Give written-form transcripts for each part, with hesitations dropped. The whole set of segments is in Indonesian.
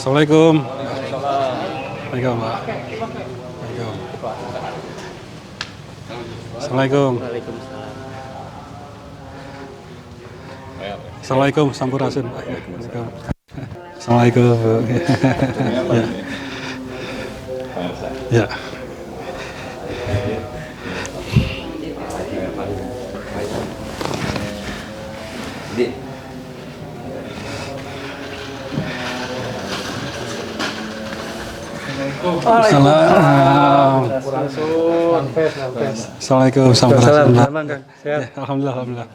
Assalamualaikum. Waalaikumsalam, Pak. Waalaikumsalam. Assalamualaikum. Assalamualaikum, Sampurasun. Waalaikumsalam. Assalamualaikum. Ya. Assalamualaikum. Sampurasun. Alhamdulillah.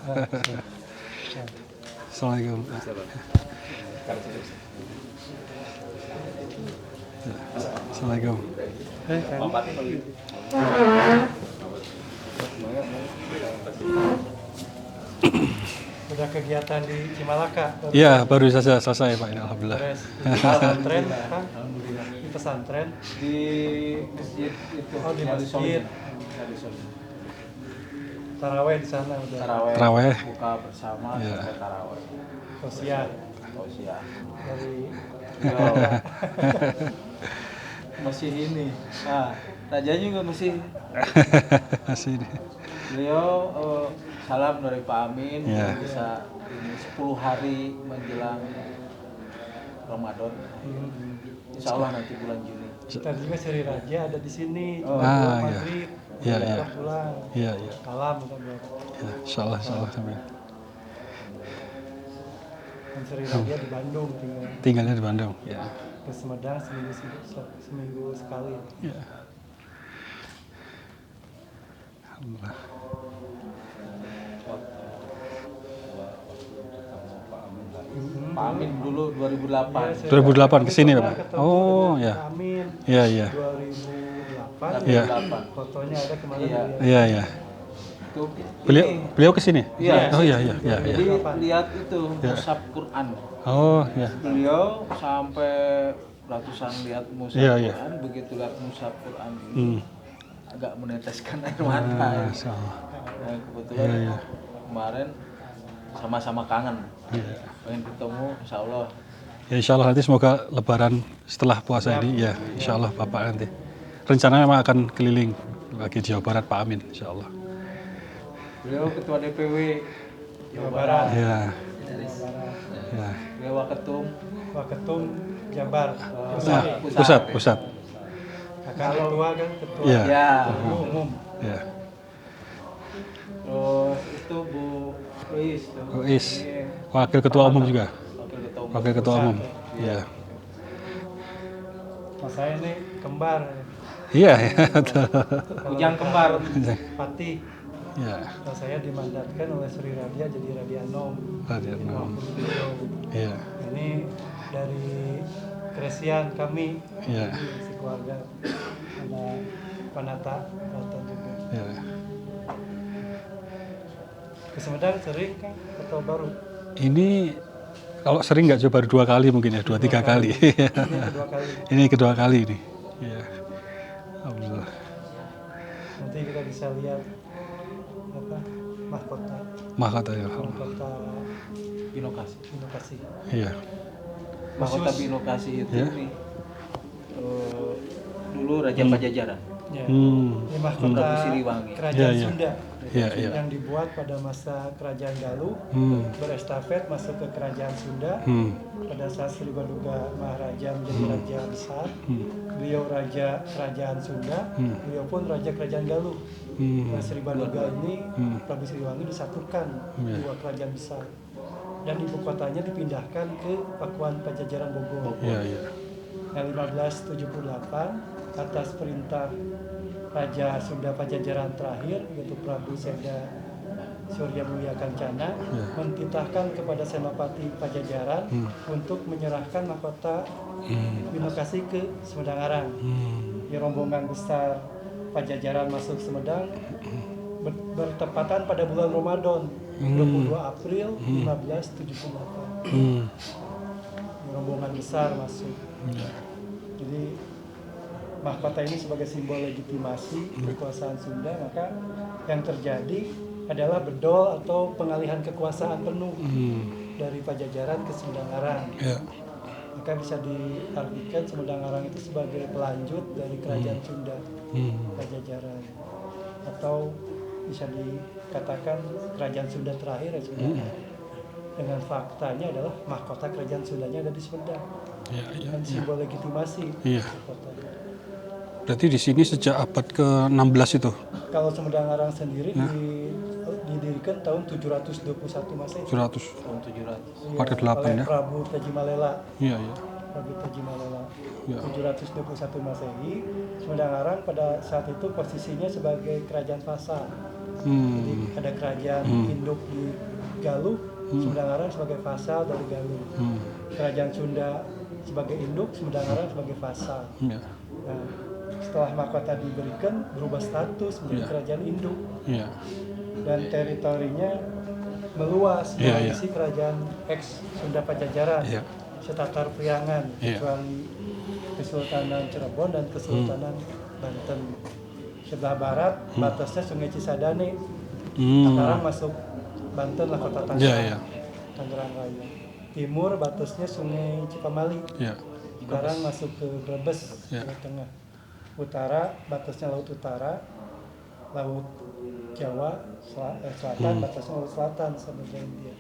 Assalamualaikum. Assalamualaikum. Sudah kegiatan di Cimalaka? Iya, baru saja selesai Pak. Alhamdulillah. Pesantren, Pak? Di pesantren? Di masjid itu. Oh, di masjid. Taraweh di sana udah. Taraweh. Buka bersama Iya. sampai taraweh. Tausiah Tausiah. dari Masih ini. Nah, Raja juga masih. Masih ini. Beliau salam dari Pak Amin. Iya. Bisa ini 10 hari menjelang Ramadan. Insya Allah nanti bulan Juni. tadi juga Sri Raja ada di sini. Oh. Cuma Iya. maghrib. Iya, Udah iya. pulang. Iya. Malam kan Bapak. Ya, insyaallah sampai. Dan Sri Raja di Bandung tinggal. Tinggalnya di Bandung. Ya. Ke Sumedang seminggu sekali. Ya. Alhamdulillah. Pak Amin dulu 2008. Iya, saya 2008 ke sini, pernah Pak? ketemu Oh, dengan ya. Pak Amin. Iya. 2008. Iya. Fotonya ada kemarin. Iya. dia. Iya. Itu Beliau ke sini? Iya. Oh iya. Jadi lihat itu Iya. mushaf Quran. Oh, ya. Beliau sampai ratusan lihat mushaf Iya. Quran, begitu lihat mushaf Quran ini Hmm. agak meneteskan air mata. Masyaallah. Nah, kebetulan Iya. kemarin sama-sama kangen, Iya. pengen ketemu, insya Allah. Ya insyaallah nanti semoga lebaran setelah puasa ini ya insyaallah Bapak nanti. Rencananya memang akan keliling bagi Jawa Barat Pak Amin insyaallah. Beliau ketua DPW Jawa Barat. Ya. Ya. beliau waketum Waketum Jabar. Nah, pusat. Kakak ketua kan ketua Iya. ya. umum. Ya. Terus itu Bu Uis, Uis. Wakil ketua umum juga. wakil ketua umum. Wakil ketua umum. Iya. Mas saya ini kembar. Iya. Ujang kembar. Patih. Ya. Nah, saya dimandatkan oleh Sri Radia jadi Radianom. Radianom. Iya. Ini dari Kresian kami, Iya. sekeluarga. Ada Panata juga. Ya. Ke Sumedang sering kan atau baru? Ini kalau sering nggak coba baru 2 kali mungkin ya, 2-3 kali. Ini kedua kali. Ini kedua kali ini. Iya. Alhamdulillah. Nanti kita bisa lihat apa mahkota Mahkota ya. Alhamdulillah. mahkota Binokasi. inovasi. Iya. Mahkota Khusus. binokasi itu Ya. nih dulu Raja Pajajaran. Ya. Hmm. Ini mahkota Prabu Siliwangi. Kerajaan Ya. Sunda Iya. yang dibuat pada masa Kerajaan Galuh, Hmm. berestafet masuk ke Kerajaan Sunda. Hmm. Pada saat Sri Baduga Maharaja menjadi raja besar, beliau raja Kerajaan Sunda, beliau pun raja Kerajaan Galuh. Hmm. Nah, Sri Baduga ini Prabu Siliwangi disatukan Iya. dua kerajaan besar dan ibu kotanya dipindahkan ke Pakuan Pajajaran Bogor. Iya. Nah, 1578 atas perintah Raja Sunda Pajajaran terakhir yaitu Prabu Seda Surya Mulia Kancana mentitahkan kepada Senopati Pajajaran untuk menyerahkan mahkota Binokasi ke Sumedang Arang. Di rombongan besar Pajajaran masuk Sumedang bertepatan pada bulan Ramadan 22 April 1578. Di rombongan besar masuk. Jadi mahkota ini sebagai simbol legitimasi kekuasaan Sunda, maka yang terjadi adalah bedol atau pengalihan kekuasaan penuh dari Pajajaran ke Sumedang Arang. Iya. Maka bisa diartikan Sumedang Arang itu sebagai pelanjut dari kerajaan Sunda, Pajajaran, atau bisa dikatakan kerajaan Sunda terakhir ya Sunda. Dengan faktanya adalah mahkota kerajaan Sundanya ada di Sumedang. Dan simbol legitimasi kota. Berarti di sini sejak abad ke-16 itu? Kalau Sumedang Arang sendiri didirikan tahun 721 Masehi. 700. Tahun 700. Abad ke-8 oleh ya? Prabu Tajimalela. Iya, iya. Prabu Tajimalela. Ya. 721 Masehi. Sumedang Arang pada saat itu posisinya sebagai kerajaan vassal. Jadi ada kerajaan induk di Galuh, Sumedang Arang sebagai vassal dari Galuh. Kerajaan Sunda sebagai induk, Sumedang Arang sebagai vassal. Iya. Nah, setelah mahkota diberikan berubah status menjadi kerajaan induk Iya. dan teritorinya meluas Iya, mengisi kerajaan ex Sunda Pajajaran Iya. setatar Priangan Iya. kecuali Kesultanan Cirebon dan Kesultanan Banten. Sebelah barat batasnya Sungai Cisadane, Tangerang masuk Banten lah kota Tangerang. Iya, iya. Tangerang Raya. Timur batasnya Sungai Cipamali. Iya. Sekarang masuk ke Brebes, Ya. Jawa Tengah. Utara, batasnya Laut Utara, Laut Jawa, Selatan, batasnya Laut Selatan, Samudra India.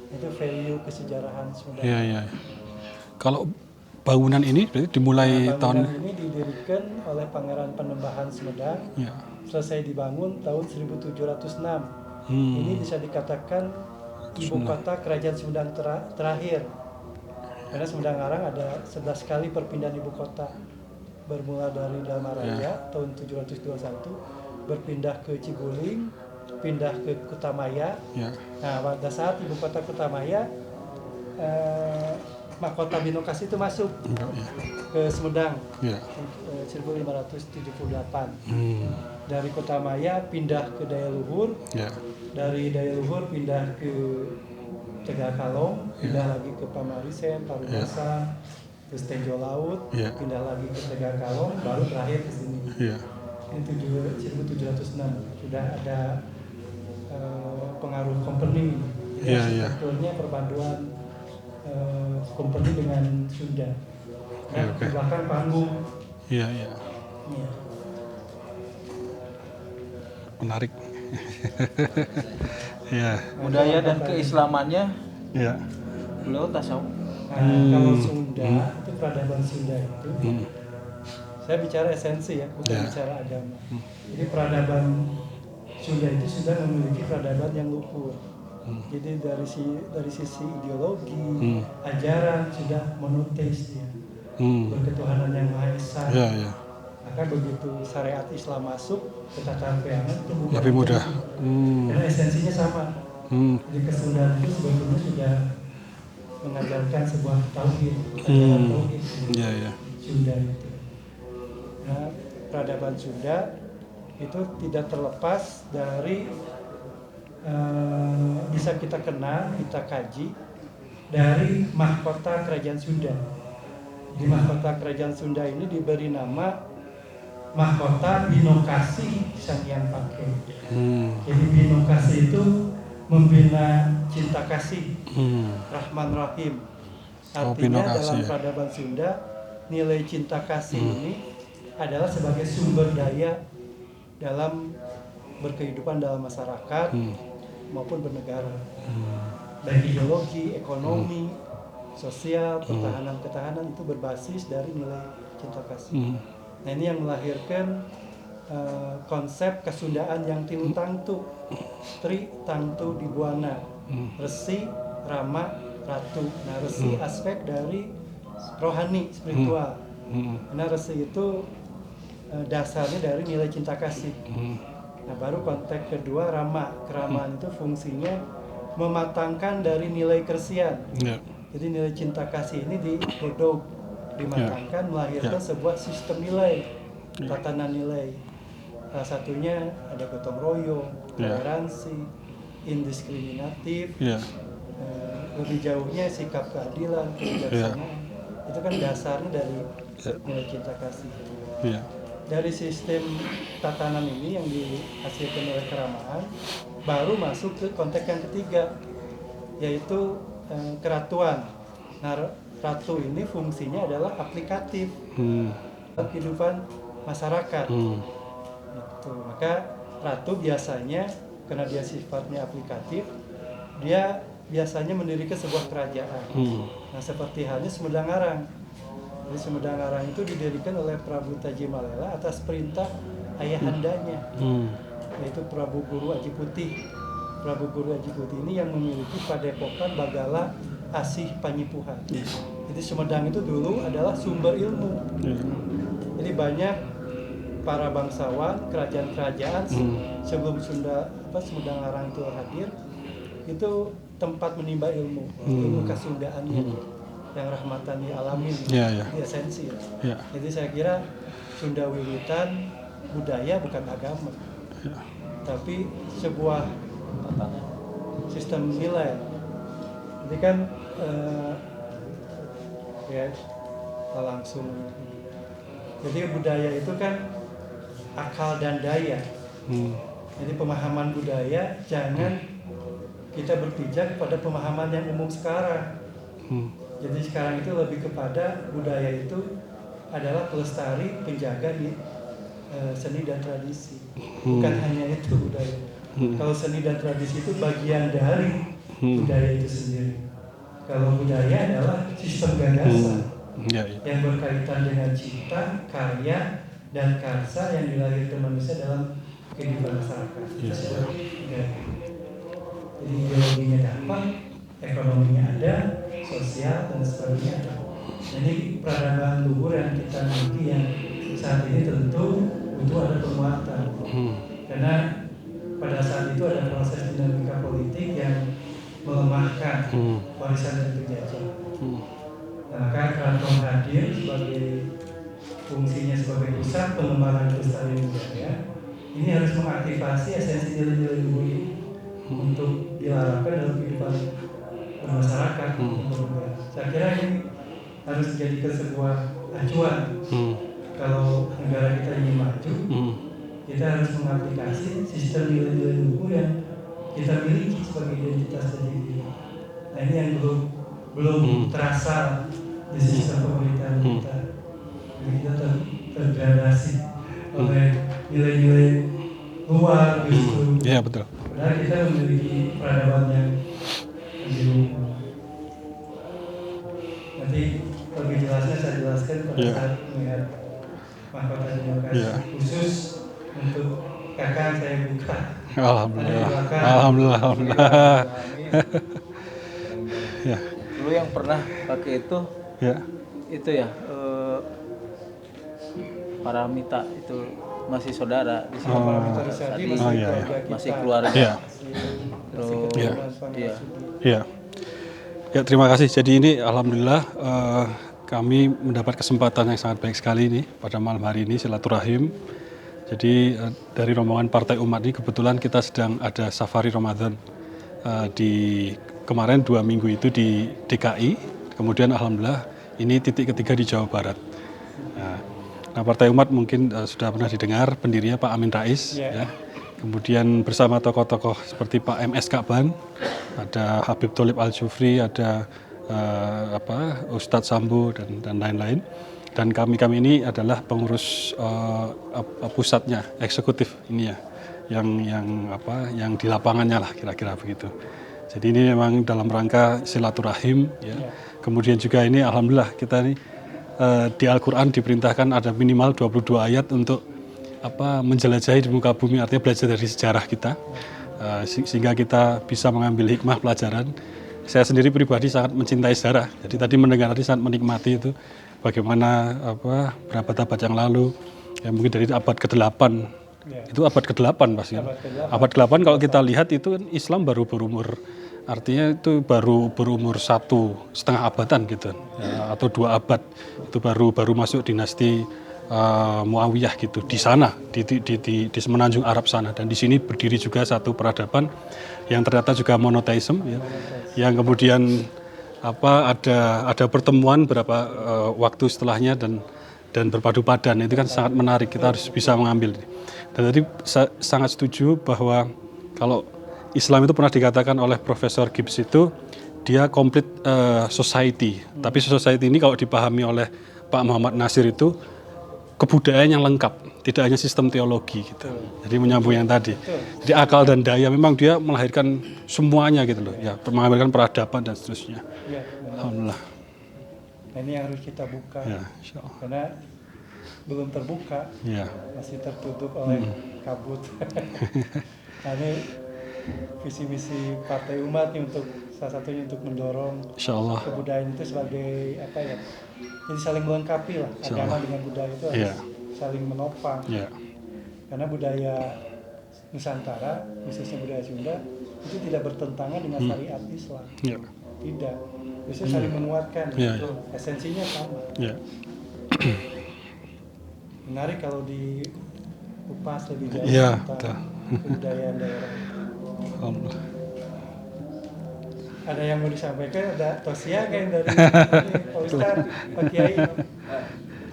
Itu value kesejarahan Sumedang. Iya, iya. Kalau bangunan ini berarti dimulai Bangunan tahun... ini didirikan oleh Pangeran Panembahan Sumedang, Iya. selesai dibangun tahun 1706. Ini bisa dikatakan ibu kota kerajaan Sumedang terakhir. Karena Sumedang Arang ada 11 kali perpindahan ibu kota. Bermula dari Dharmaraja tahun 721, berpindah ke Ciguling, pindah ke Kutamaya. Ya. Nah, pada saat ibu kota Kutamaya, mahkota Binokasi itu masuk ke Sumedang Ya. 1578. Dari Kutamaya pindah ke Daya Luhur, Ya. dari Daya Luhur pindah ke Tegakalong, pindah lagi ke Pamarisen, Parubasa, terus Tenjo Laut, pindah lagi ke Tegakalong, baru terakhir ke sini. Iya. Ini 1706 sudah ada pengaruh company. Iya, iya. Sebetulnya perpaduan company dengan Sunda. Nah, Oke. di belakang panggung. Iya, iya. Iya. Menarik. Iya. Budaya dan keislamannya Iya. beliau tasawuf. Nah, kalau Sunda itu peradaban Sunda itu, saya bicara esensi ya, bukan bicara agama. Jadi peradaban Sunda itu sudah memiliki peradaban yang luhur. Jadi dari sisi ideologi, ajaran sudah monoteis dia, berketuhanan yang maha esa. Iya, iya. Maka begitu syariat Islam masuk ke tataran Priangan itu bukan Lebih mudah. karena esensinya sama. Jadi kesundaan itu sebetulnya sudah mengajarkan sebuah tauhid, ajaran tauhid. Iya, iya. Sunda itu. Nah, peradaban Sunda itu tidak terlepas dari bisa kita kenal, kita kaji dari mahkota kerajaan Sunda. Di mahkota kerajaan Sunda ini diberi nama mahkota Binokasi Sang Hyang Pakai. Jadi Binokasi itu membina cinta kasih, Rahman Rahim. Artinya dalam peradaban Sunda, nilai cinta kasih ini adalah sebagai sumber daya dalam berkehidupan dalam masyarakat maupun bernegara. Baik ideologi, ekonomi, sosial, pertahanan itu berbasis dari nilai cinta kasih. Nah, ini yang melahirkan konsep kesundaan yang tilu tangtu, tri tangtu di buana, resi, rama, ratu. Nah, resi aspek dari rohani, spiritual. Karena resi itu dasarnya dari nilai cinta kasih. Nah, baru konteks kedua rama. Keramaan itu fungsinya mematangkan dari nilai kersian. Jadi nilai cinta kasih ini digodok, dimatangkan, melahirkan sebuah sistem nilai, tatanan nilai. Salah satunya ada gotong royong, toleransi, indiskriminatif, lebih jauhnya sikap keadilan, kebijaksanaan. Itu kan dasarnya dari nilai cinta kasih. Dari sistem tatanan ini yang dihasilkan oleh keramaan, baru masuk ke konteks yang ketiga, yaitu keratuan. Nah, ratu ini fungsinya adalah aplikatif dalam kehidupan masyarakat. Gitu. Maka ratu biasanya karena dia sifatnya aplikatif, dia biasanya mendirikan sebuah kerajaan. Nah, seperti halnya Sumedang Arang. Jadi Sumedang Arang itu didirikan oleh Prabu Tajimalela atas perintah ayahandanya, yaitu Prabu Guru Aji Putih. Prabu Guru Aji Putih ini yang memiliki padepokan Bagala Asih Panyipuhan. Jadi Sumedang itu dulu adalah sumber ilmu. Jadi banyak para bangsawan, kerajaan-kerajaan sebelum Sumedang Arang itu hadir, itu tempat menimba ilmu kesundaannya yang rahmatan lil alamin, di esensi. Jadi saya kira Sunda Wiwitan budaya bukan agama, tapi sebuah sistem nilai. Jadi kan ya langsung. Jadi budaya itu kan akal dan daya. Jadi pemahaman budaya jangan kita berpijak pada pemahaman yang umum sekarang. Jadi sekarang itu lebih kepada budaya itu adalah pelestari, penjaga di seni dan tradisi. Bukan hanya itu budaya. Kalau seni dan tradisi itu bagian dari budaya itu sendiri. Kalau budaya adalah sistem gagasan yang berkaitan dengan cipta, karya, dan karsa yang dilahirkan manusia dalam kehidupan masyarakat. Jadi ideologinya dapat, ekonominya ada, sosial dan sebagainya ada. Jadi peradaban luhur yang kita miliki yang saat ini tentu butuh ada penguatan. Karena pada saat itu ada proses dinamika politik yang melemahkan warisan dari penjajah. Maka keraton hadir sebagai fungsinya sebagai pusat pengembangan kelestarian budaya. Ini harus mengaktifasi esensi nilai-nilai luhur ini untuk dilarangkan dalam kehidupan masyarakat. Saya kira ini harus dijadikan sebuah acuan. Kalau negara kita ingin maju, kita harus mengaplikasi sistem nilai-nilai luhur yang kita miliki sebagai identitas dan diri. Nah, ini yang belum terasa di sistem pemerintahan kita. Jadi kita tergradasi oleh nilai-nilai luar gitu. Iya, betul. Padahal kita memiliki peradaban yang lebih. Nanti lebih jelasnya saya jelaskan pada saat melihat mahkota demokrasi khusus untuk kakak saya buka. Alhamdulillah. Ya. Dulu yang pernah pakai itu ya Paramita itu masih saudara di sini. Masih keluarga. Ya, terima kasih. Jadi ini alhamdulillah kami mendapat kesempatan yang sangat baik sekali ini pada malam hari ini silaturahim. Jadi dari rombongan Partai Umat ini kebetulan kita sedang ada safari Ramadan di kemarin 2 minggu itu di DKI, kemudian alhamdulillah ini titik ketiga di Jawa Barat. Nah, Partai Umat mungkin sudah pernah didengar pendirinya Pak Amin Rais, ya. Kemudian bersama tokoh-tokoh seperti Pak MS Ka'ban, ada Habib Tholib Al-Jufri, ada Ustadz Sambo dan lain-lain. Dan kami ini adalah pengurus pusatnya, eksekutif ini ya, yang di lapangannya lah kira-kira begitu. Jadi ini memang dalam rangka silaturahim, ya. Kemudian juga ini alhamdulillah kita ini di Al-Quran diperintahkan ada minimal 22 ayat untuk menjelajahi di muka bumi, artinya belajar dari sejarah kita, sehingga kita bisa mengambil hikmah pelajaran. Saya sendiri pribadi sangat mencintai sejarah, jadi tadi mendengar tadi sangat menikmati itu bagaimana berapa abad yang lalu, ya mungkin dari abad ke-8, itu abad ke-8 pasti. Abad ke-8 kalau kita lihat itu kan Islam baru berumur, artinya itu baru berumur 1,5 abadan gitu, ya, atau 2 abad itu baru masuk dinasti Muawiyah gitu di sana di semenanjung Arab sana, dan di sini berdiri juga satu peradaban yang ternyata juga monoteisme, ya, yang kemudian ada pertemuan beberapa waktu setelahnya dan berpadu padan. Itu kan sangat menarik, kita harus bisa mengambil. Dan tadi saya sangat setuju bahwa kalau Islam itu pernah dikatakan oleh Profesor Gibbs itu dia complete society. Tapi society ini kalau dipahami oleh Pak Muhammad Nasir itu kebudayaan yang lengkap, tidak hanya sistem teologi gitu. Jadi menyambung yang tadi. Jadi akal dan daya memang dia melahirkan semuanya gitu loh. Ya, melahirkan peradaban dan seterusnya. Ya, Alhamdulillah. nah, ini yang harus kita buka. Ya, insya Allah. Karena belum terbuka, Ya, masih tertutup oleh kabut. Nah, ini visi misi Partai Umat nih untuk salah satunya untuk mendorong insya Allah. kebudayaan itu sebagai apa ya? Jadi saling melengkapi lah, agama dengan budaya itu harus saling menopang. Ya, Karena budaya Nusantara, khususnya budaya Sunda, itu tidak bertentangan dengan syariat Islam. ya, Tidak, justru saling menguatkan. Ya, Itu esensinya sama. ya. Menarik kalau dikupas lebih jauh Ya, tentang kebudayaan daerah. Alhamdulillah. Ada yang mau disampaikan? Ada tausiah kan dari Pak Ustadz, Pak Kiai?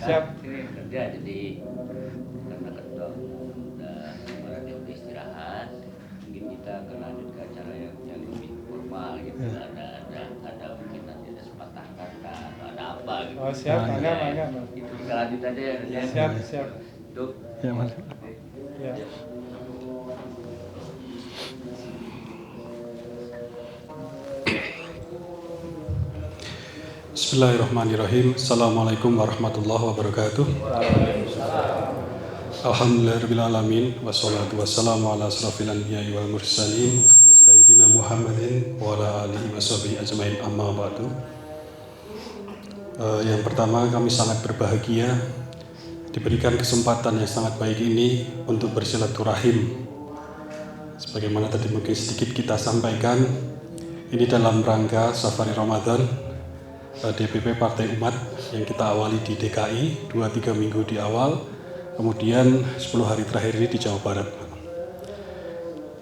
Siap. Ini kerja jadi karena ketua udah istirahat, mungkin kita akan lanjut ke acara yang lebih formal gitu. Ada mungkin nanti ada sepatah kata atau ada apa gitu. Oh siap, mangga. Itu kita lanjut aja ya. Siap. Tuh. Ya, Mas. Ya. Bismillahirrahmanirrahim. Assalamualaikum warahmatullahi wabarakatuh. Alhamdulillahirrahmanirrahim. Wassalatu wassalamu ala asrafil anbiya'i wal mursalin Sayyidina Muhammadin wa ala alihi wa sahbihi ajmain, amma ba'du. Yang pertama, kami sangat berbahagia diberikan kesempatan yang sangat baik ini untuk bersilaturahim. Sebagaimana tadi mungkin sedikit kita sampaikan, ini dalam rangka Safari Ramadan DPP Partai Umat yang kita awali di DKI 2-3 minggu di awal, kemudian 10 hari terakhir ini di Jawa Barat.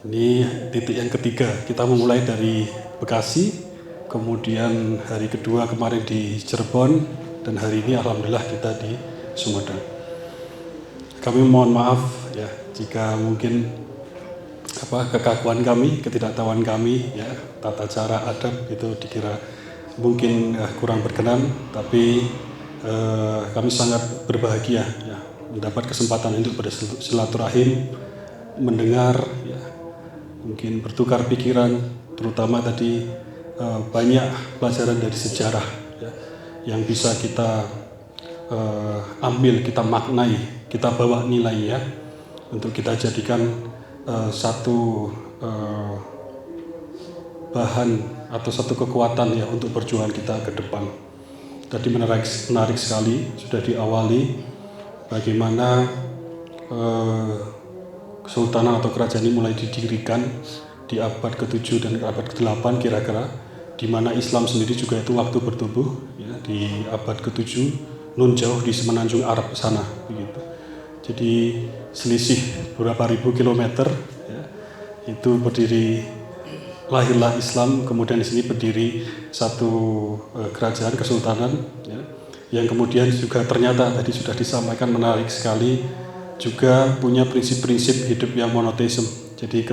Ini titik yang ketiga, kita memulai dari Bekasi, kemudian hari kedua kemarin di Cirebon, dan hari ini alhamdulillah kita di Sumedang. Kami mohon maaf ya jika mungkin kekakuan kami, ketidaktahuan kami ya, tata cara adab itu dikira mungkin kurang berkenan, tapi kami sangat berbahagia ya, mendapat kesempatan untuk bersilaturahim, mendengar ya, mungkin bertukar pikiran, terutama tadi banyak pelajaran dari sejarah ya, yang bisa kita ambil, kita maknai, kita bawa nilai ya, untuk kita jadikan satu bahan atau satu kekuatan ya untuk perjuangan kita ke depan. Tadi menarik sekali, sudah diawali bagaimana kesultanan atau kerajaan ini mulai didirikan di abad ke-7 dan abad ke-8 kira-kira, di mana Islam sendiri juga itu waktu bertumbuh ya, di abad ke-7 nun jauh di semenanjung Arab sana begitu. Jadi selisih beberapa ribu kilometer ya, itu berdiri, lahirlah Islam, kemudian di sini berdiri satu kerajaan kesultanan ya, yang kemudian juga ternyata tadi sudah disampaikan menarik sekali, juga punya prinsip-prinsip hidup yang monoteisme. Jadi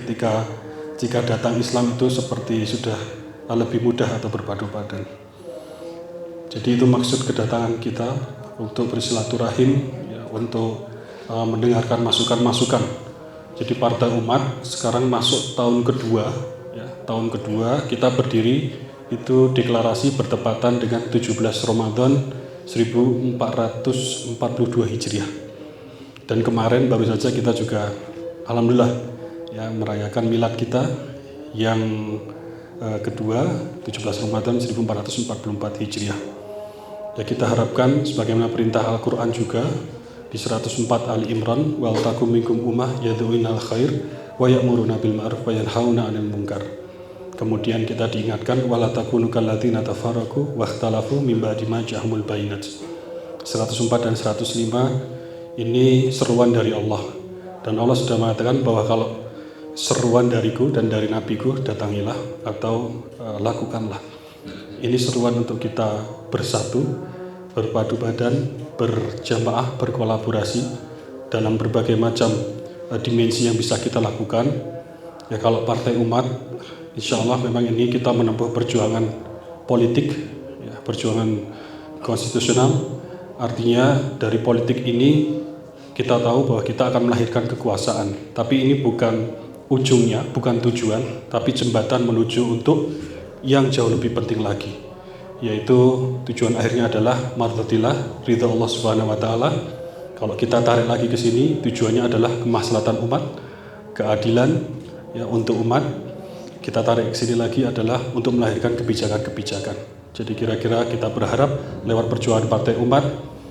jika datang Islam itu seperti sudah lebih mudah atau berpadu padan. Jadi itu maksud kedatangan kita untuk bersilaturahim ya, untuk mendengarkan masukan-masukan. Jadi Partai Umat sekarang masuk tahun kedua. Tahun kedua kita berdiri itu deklarasi bertepatan dengan 17 Ramadan 1442 Hijriah. Dan kemarin baru saja kita juga alhamdulillah ya merayakan milad kita yang kedua 17 Ramadan 1444 Hijriah. Ya kita harapkan sebagaimana perintah Al-Qur'an juga di 104 Ali Imran, wal takum minkum ummah yad'una al khair wa ya'muruna bil ma'ruf wa yanhauna 'anil munkar. Kemudian kita diingatkan wala takunu kalladzina tafarraqu wakhtalafu min ba'di ma ja'ahumul bayinat. 104 dan 105 ini seruan dari Allah, dan Allah sudah mengatakan bahwa kalau seruan dariku dan dari nabiku datangilah atau lakukanlah. Ini seruan untuk kita bersatu, berpadu badan, berjamaah, berkolaborasi dalam berbagai macam dimensi yang bisa kita lakukan. Ya kalau Partai Umat insya Allah memang ini kita menempuh perjuangan politik, ya, perjuangan konstitusional. Artinya dari politik ini kita tahu bahwa kita akan melahirkan kekuasaan. Tapi ini bukan ujungnya, bukan tujuan, tapi jembatan menuju untuk yang jauh lebih penting lagi, yaitu tujuan akhirnya adalah mardhatillah, ridha Allah Subhanahu wa taala. Kalau kita tarik lagi ke sini, tujuannya adalah kemaslahatan umat, keadilan ya untuk umat. Kita tarik ke sini lagi adalah untuk melahirkan kebijakan-kebijakan. Jadi kira-kira kita berharap lewat perjuangan Partai Umat,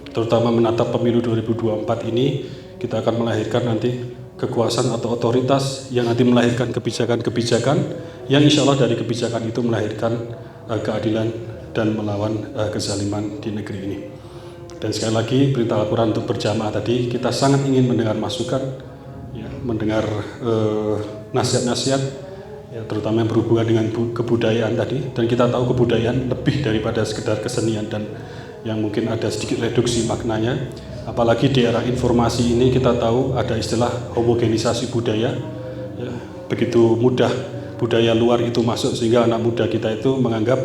terutama menatap pemilu 2024 ini, kita akan melahirkan nanti kekuasaan atau otoritas yang nanti melahirkan kebijakan-kebijakan yang insya Allah dari kebijakan itu melahirkan keadilan dan melawan kezaliman di negeri ini. Dan sekali lagi perintah Al-Quran untuk berjamaah tadi, kita sangat ingin mendengar masukan, ya, mendengar nasihat-nasihat, ya, terutama yang berhubungan dengan kebudayaan tadi. Dan kita tahu kebudayaan lebih daripada sekedar kesenian dan yang mungkin ada sedikit reduksi maknanya. Apalagi di era informasi ini kita tahu ada istilah homogenisasi budaya, ya, begitu mudah budaya luar itu masuk sehingga anak muda kita itu menganggap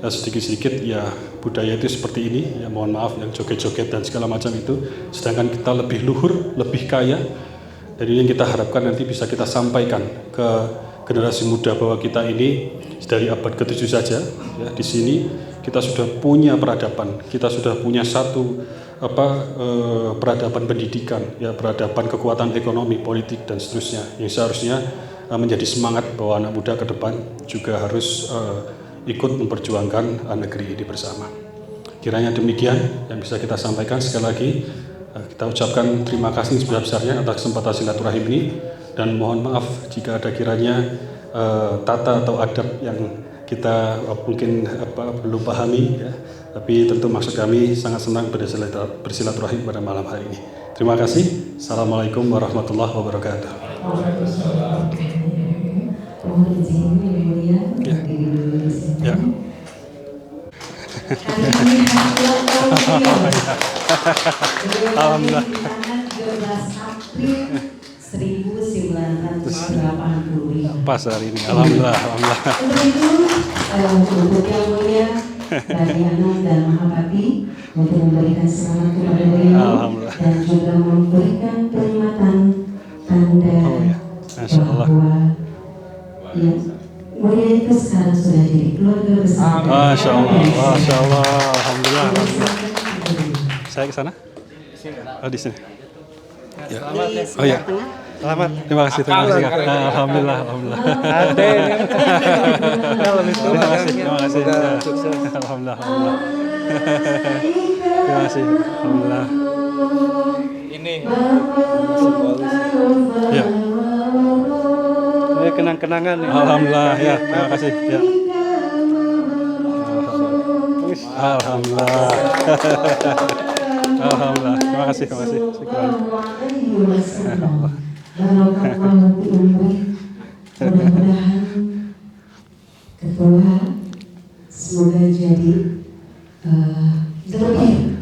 sedikit-sedikit ya budaya itu seperti ini, ya mohon maaf yang joget-joget dan segala macam itu, sedangkan kita lebih luhur, lebih kaya. Dari yang kita harapkan nanti bisa kita sampaikan ke generasi muda bahwa kita ini dari abad ke-7 saja, ya, di sini kita sudah punya peradaban, kita sudah punya satu peradaban pendidikan, ya, peradaban kekuatan ekonomi, politik dan seterusnya yang seharusnya menjadi semangat bahwa anak muda ke depan juga harus ikut memperjuangkan negeri ini bersama. Kiranya demikian yang bisa kita sampaikan. Sekali lagi kita ucapkan terima kasih sebesar-besarnya atas kesempatan silaturahim ini, dan mohon maaf jika ada kiranya tata atau adab yang kita mungkin belum pahami, ya. Tapi tentu maksud kami sangat senang bersilaturahim pada malam hari ini. Terima kasih. Assalamualaikum warahmatullahi wabarakatuh. Ya. Alhamdulillah. 12 April 1980. Pas hari ini. Alhamdulillah. Alhamdulillah. Untuk itu, untuk yang mulia Bani Anam dan Mahapati untuk memberikan selamat kepada beliau dan juga memberikan peringatan tanda bahwa ya, mulia itu sekarang sudah jadi keluarga besar. Masya Allah, Masya Allah, Alhamdulillah. Saya ke sana? Oh, di sini. Ya. Oh ya. Selamat. Terima kasih, terima kasih. Alhamdulillah, alhamdulillah. Terima kasih, terima kasih. Alhamdulillah, alhamdulillah. Terima kasih, alhamdulillah. Ini Ya. ini kenang-kenangan nih. Alhamdulillah, ya. Terima kasih. Ya. Alhamdulillah. Alhamdulillah. Terima kasih, terima kasih. Mudah-mudahan ketua semoga jadi lebih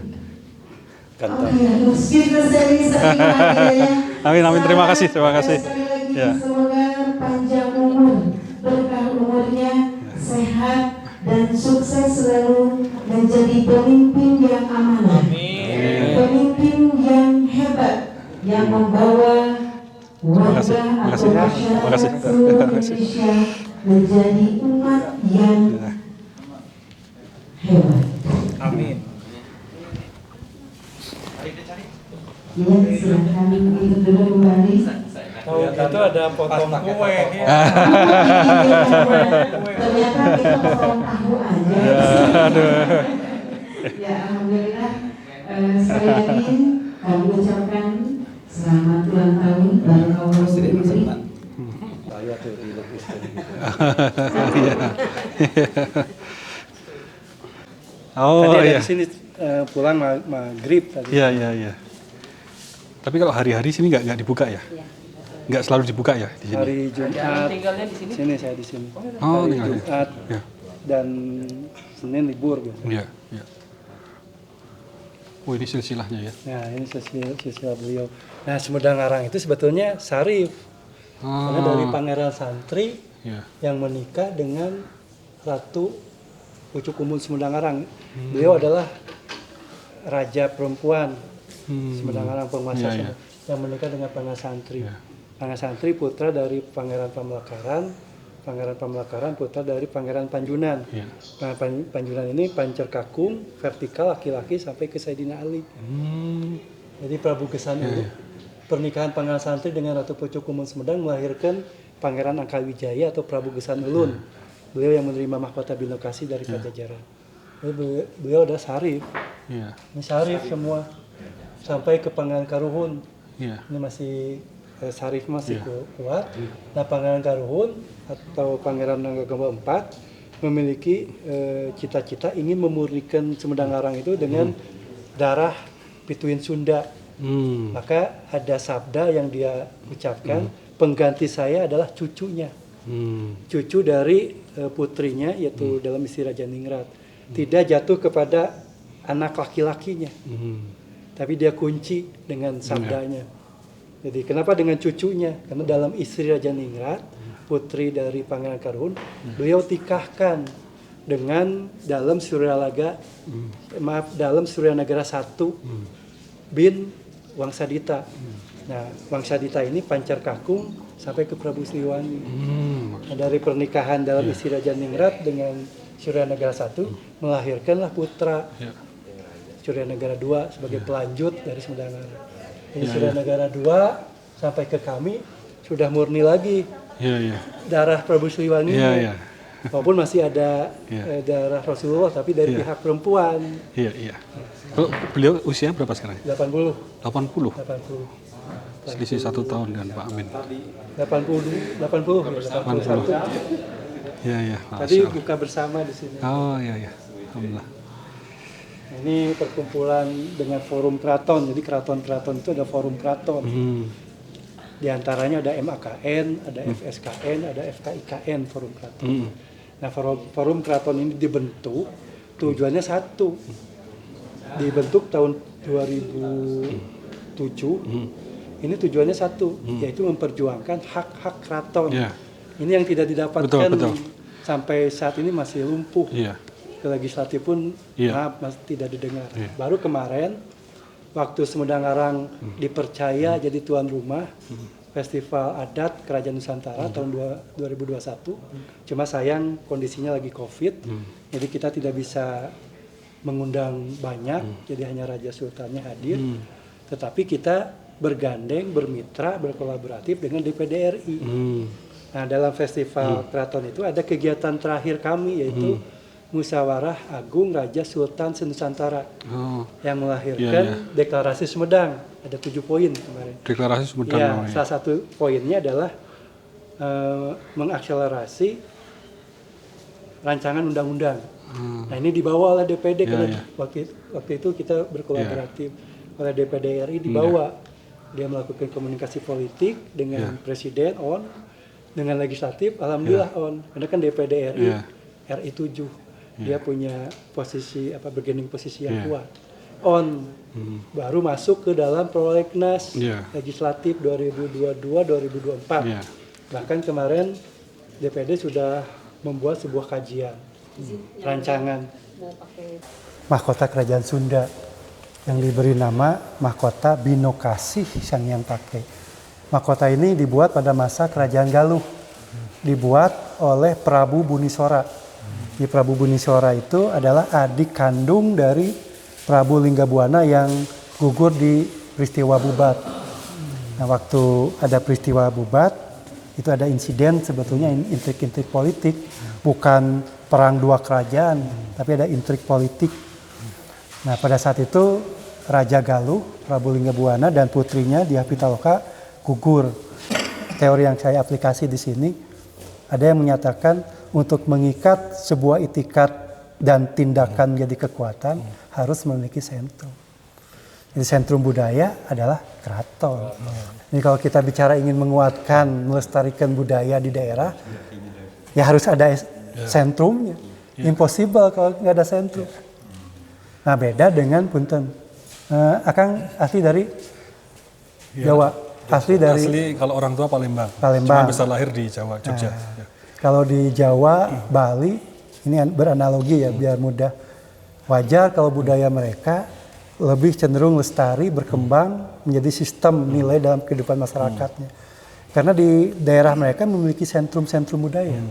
Amin, amin. Terima kasih, terima kasih. Ya. Semoga panjang umur, berkah umurnya, sehat dan sukses selalu menjadi pemimpin yang amanah, pemimpin yang hebat, yang membawa warga atau masyarakat seluruh Indonesia menjadi umat yang hebat. Amin. Ya, silakan ikut dulu kembali. Tahu gitu ada potong kue. Ternyata kita potong tahu aja. Aduh. Ya, alhamdulillah. Sekali lagi kami ucapkan selamat ulang tahun Barakallahu fiikum. Oh Tadi ada iya. di sini pulang maghrib tadi. Iya, iya, iya. Tapi kalau hari-hari sini nggak dibuka ya? Nggak selalu dibuka ya di sini? Hari Jumat. Tinggalnya di sini. Sini saya di sini. Oh, Hari tinggalnya. Jumat Ya. dan Senin libur biasanya. Iya, iya. Oh, ini silsilahnya ya? Nah, ini silsilah beliau. Nah, Sumedang Ngarang itu sebetulnya Sarif. Karena dari Pangeran Santri Ya. yang menikah dengan Ratu Pucuk Umun Sumedang-Arang. Beliau adalah raja perempuan Sumedang-Arang, penguasa Ya, ya. yang menikah dengan Pangeran Santri. Ya. Pangeran Santri putra dari Pangeran Pamlakaran, Pangeran Pamlakaran putra dari Pangeran Panjunan. Ya. Pangeran Panjunan ini pancer kakung, vertikal laki-laki sampai ke Sayyidina Ali. Jadi Prabu Gesan Ulu. Pernikahan Pangeran Santri dengan Ratu Pucuk Umun Sumedang melahirkan Pangeran Angkawijaya atau Prabu Gesan Ulun. Beliau yang menerima mahkota Binokasi dari Pajajaran. Jadi beliau ada Sarif. Ya. Ini Sarif semua. Sampai ke Pangeran Karuhun. Ya. Ini masih Sarif masih kuat. Nah, Pangeran Karuhun atau Pangeran Nanggagamba IV memiliki cita-cita ingin memurnikan Sumedang-Arang itu dengan darah Pituin Sunda. Maka ada sabda yang dia ucapkan, pengganti saya adalah cucunya. Cucu dari putrinya, yaitu dalam istilah Raja Ningrat. Tidak jatuh kepada anak laki-lakinya. Tapi dia kunci dengan sabdanya. Jadi kenapa dengan cucunya? Karena dalam istri Raja Ningrat, putri dari Pangeran Karuhun, beliau tikahkan dengan dalam dalam Suryanagara 1 bin Wangsadita. Nah, Wangsadita ini pancar kakung sampai ke Prabu Siliwangi. Nah, dari pernikahan dalam istri Raja Ningrat dengan Suryanagara 1 melahirkanlah putra Suryanagara 2 sebagai pelanjut dari Sumedang-Arang. Jadi Suryanagara 2 sampai ke kami sudah murni lagi darah Prabu Siliwangi. Walaupun masih ada darah Rasulullah, tapi dari pihak perempuan. Iya. Beliau usia berapa sekarang? 80. 80. Selisih 1 tahun dengan Pak Amin. 81. Iya. Tadi buka bersama di sini. Oh iya. Alhamdulillah. Ini perkumpulan dengan forum keraton. Jadi keraton-keraton itu ada forum keraton. Di antaranya ada MAKN, ada FSKN, ada FKIKN, forum keraton. Nah, forum keraton ini dibentuk, tujuannya satu. Dibentuk tahun 2007. Ini tujuannya satu, yaitu memperjuangkan hak-hak keraton. Ini yang tidak didapatkan betul. Sampai saat ini masih lumpuh. Ke legislatif pun maaf masih tidak didengar. Baru kemarin waktu Sumedang-Arang dipercaya jadi tuan rumah Festival Adat Kerajaan Nusantara tahun 2021. Cuma sayang kondisinya lagi Covid, jadi kita tidak bisa mengundang banyak, jadi hanya Raja Sultannya hadir. Tetapi kita bergandeng, bermitra, berkolaboratif dengan DPD RI. Nah, dalam Festival Keraton itu ada kegiatan terakhir kami, yaitu Musyawarah Agung Raja Sultan Senusantara yang melahirkan Deklarasi Sumedang. Ada 7 poin kemarin. Deklarasi Sumedang. Salah satu poinnya adalah mengakselerasi rancangan undang-undang. Nah, ini dibawa oleh DPD karena waktu itu kita berkolaboratif oleh DPD RI, dibawa. Dia melakukan komunikasi politik dengan Presiden dengan legislatif, alhamdulillah karena kan DPD RI RI 7. Dia punya posisi bergaining posisi yang kuat. Baru masuk ke dalam prolegnas legislatif 2022-2024. Bahkan kemarin DPD sudah membuat sebuah kajian rancangan mahkota kerajaan Sunda yang diberi nama mahkota Binokasi Sang Hyang Pakai. Mahkota ini dibuat pada masa Kerajaan Galuh. Dibuat oleh Prabu Bunisora. Di Prabu Bunisora itu adalah adik kandung dari Prabu Linggabuana yang gugur di peristiwa Bubat. Nah, waktu ada peristiwa Bubat, itu ada insiden sebetulnya intrik-intrik politik, bukan perang dua kerajaan, tapi ada intrik politik. Nah, pada saat itu Raja Galuh, Prabu Linggabuana dan putrinya Dyah Pitaloka gugur. Teori yang saya aplikasi di sini, ada yang menyatakan untuk mengikat sebuah itikat dan tindakan menjadi kekuatan harus memiliki sentrum. Jadi sentrum budaya adalah keraton. Jadi kalau kita bicara ingin menguatkan, melestarikan budaya di daerah, ya harus ada sentrumnya. Impossible kalau nggak ada sentrum. Nah, beda dengan punten. Akang asli dari Jawa. Asli kalau orang tua Palembang. Cuma besar lahir di Jawa, Jogja. Kalau di Jawa, Bali, ini beranalogi ya biar mudah. Wajar kalau budaya mereka lebih cenderung lestari, berkembang menjadi sistem nilai dalam kehidupan masyarakatnya. Karena di daerah mereka memiliki sentrum-sentrum budaya.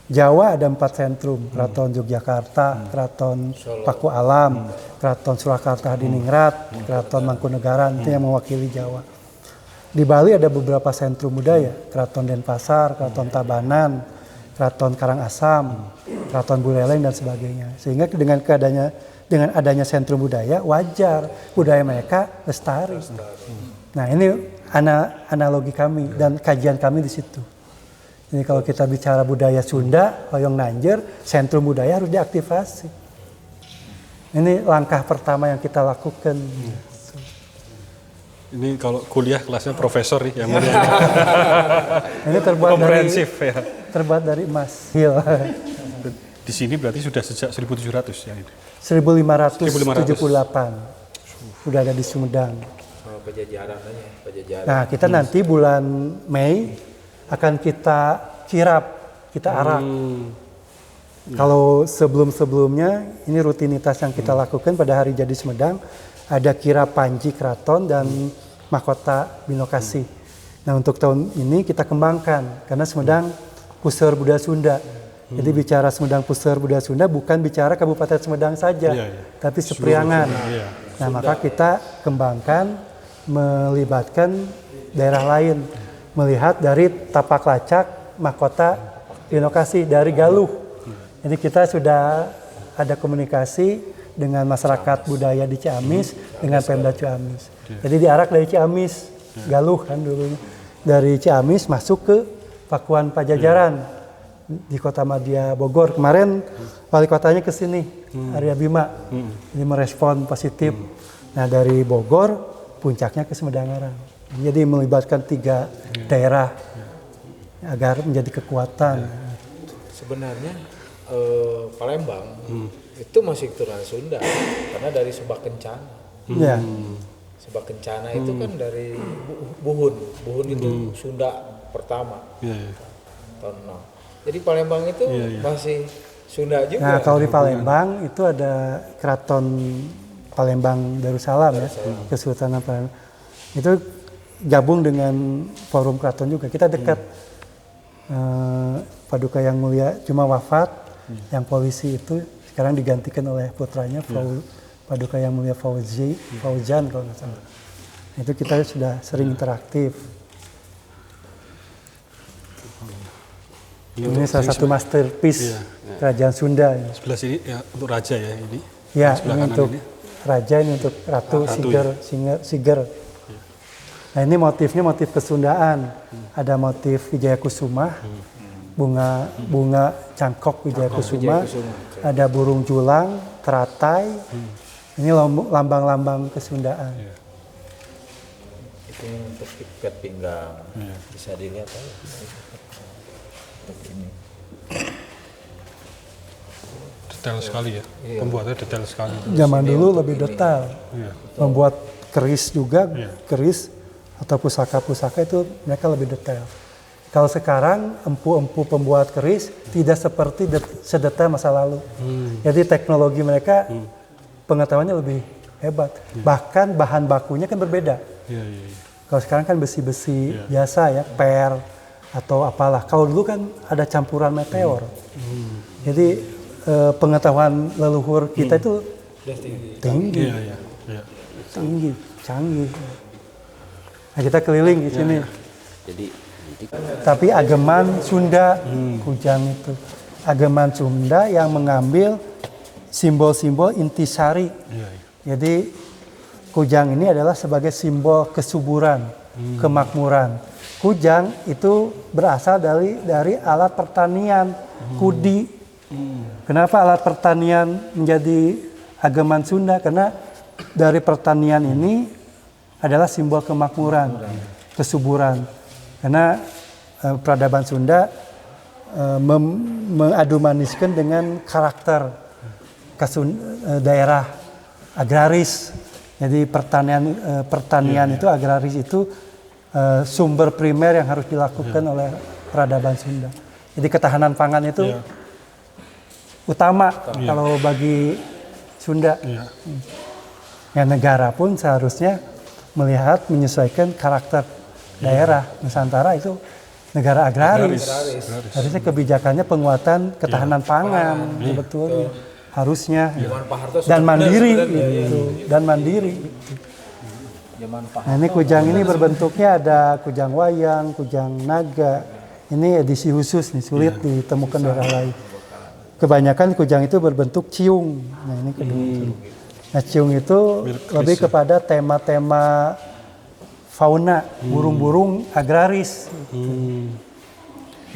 Jawa ada 4 sentrum, Keraton Yogyakarta, Keraton Paku Alam, Keraton Surakarta Hadiningrat, Keraton Mangkunegaran, itu yang mewakili Jawa. Di Bali ada beberapa sentrum budaya, Keraton Denpasar, Keraton Tabanan, Keraton Karangasem, Keraton Buleleng dan sebagainya. Sehingga dengan adanya sentrum budaya, wajar budaya mereka lestari. Nah, ini analogi kami dan kajian kami di situ. Jadi kalau kita bicara budaya Sunda, Hoyong Nanjer, sentrum budaya harus diaktifasi. Ini langkah pertama yang kita lakukan. Ini kalau kuliah kelasnya profesor nih yang mulia. Ini komprehensif ya. Terbuat dari emas. Iya. Di sini berarti sudah sejak 1700 ya ini. 1578. Sudah ada di Sumedang. Pajajaran. Nah, kita nanti bulan Mei akan kita kirap, kita arak. Kalau sebelum-sebelumnya ini rutinitas yang kita lakukan pada hari jadi Sumedang, ada kirap Panji Keraton dan mahkota Binokasi. Nah, untuk tahun ini kita kembangkan karena Sumedang puseur budaya Sunda. Jadi bicara Sumedang puseur budaya Sunda bukan bicara Kabupaten Sumedang saja, tapi sepriangan. Nah, maka kita kembangkan melibatkan daerah lain, melihat dari tapak lacak mahkota Binokasi dari Galuh. Jadi kita sudah ada komunikasi dengan masyarakat budaya di Ciamis, dengan Pemda Ciamis. Jadi diarak dari Ciamis, Galuh kan dulunya. Dari Ciamis masuk ke Pakuan Pajajaran di Kota Madya Bogor. Kemarin wali kotanya ke sini, Arya Bima. Ini merespon positif. Nah, dari Bogor puncaknya ke Sumedang. Jadi melibatkan 3 daerah agar menjadi kekuatan. Sebenarnya Palembang itu masih keturunan Sunda karena dari Subak Kencana. Ya. Subak Kencana itu kan dari Buhun itu Sunda pertama tahun 6. Jadi Palembang itu masih Sunda juga. Nah, kalau di Palembang itu ada Keraton Palembang Darussalam ya, Kesultanan Palembang. Itu gabung dengan Forum Keraton juga. Kita dekat. Paduka yang mulia cuma wafat, yang polisi itu sekarang digantikan oleh putranya Paduka yang mulia Fauzan kalau nggak salah. Itu kita sudah sering interaktif. Ini salah satu masterpiece Kerajaan Sunda. Sebelah sini ya untuk raja ya ini. Ya, ini untuk raja, ini untuk ratu Siger. Nah, ini motifnya motif kesundaan. Ada motif Wijaya Kusuma, bunga cangkok Wijaya Kusuma, ada burung julang, teratai. Ini lambang-lambang kesundaan. Itu untuk ikat pinggang. Bisa dilihat aja. Ini. Detail sekali ya. Pembuatannya detail sekali. Zaman dulu lebih detail. Membuat keris juga, keris atau pusaka-pusaka itu mereka lebih detail. Kalau sekarang empu-empu pembuat keris tidak seperti sedetail masa lalu. Jadi teknologi mereka pengetahuannya lebih hebat. Bahkan bahan bakunya kan berbeda. Kalau sekarang kan besi-besi biasa ya, per atau apalah. Kalau dulu kan ada campuran meteor. Jadi pengetahuan leluhur kita itu tinggi, canggih. Nah, kita keliling di sini. Tapi ageman Sunda, Kujang itu. Ageman Sunda yang mengambil simbol-simbol intisari. Jadi Kujang ini adalah sebagai simbol kesuburan, kemakmuran. Kujang itu berasal dari alat pertanian, kudi. Kenapa alat pertanian menjadi ageman Sunda? Karena dari pertanian ini adalah simbol kemakmuran, kesuburan. Karena peradaban Sunda mengadumaniskan dengan karakter daerah agraris. Jadi pertanian itu agraris itu sumber primer yang harus dilakukan oleh peradaban Sunda. Jadi ketahanan pangan itu utama kalau bagi Sunda. Ya negara pun seharusnya melihat menyesuaikan karakter daerah. Nusantara itu negara agraris. Harusnya kebijakannya penguatan ketahanan pangan, betul. Harusnya dan mandiri gitu. Dan mandiri. Nah, ini kujang ini berbentuknya ada kujang wayang, kujang naga. Ini edisi khusus nih, sulit ditemukan daerah lain. Kebanyakan kujang itu berbentuk ciung. Nah, ini kedua. Nah, ciung itu lebih kepada tema-tema fauna, burung-burung agraris.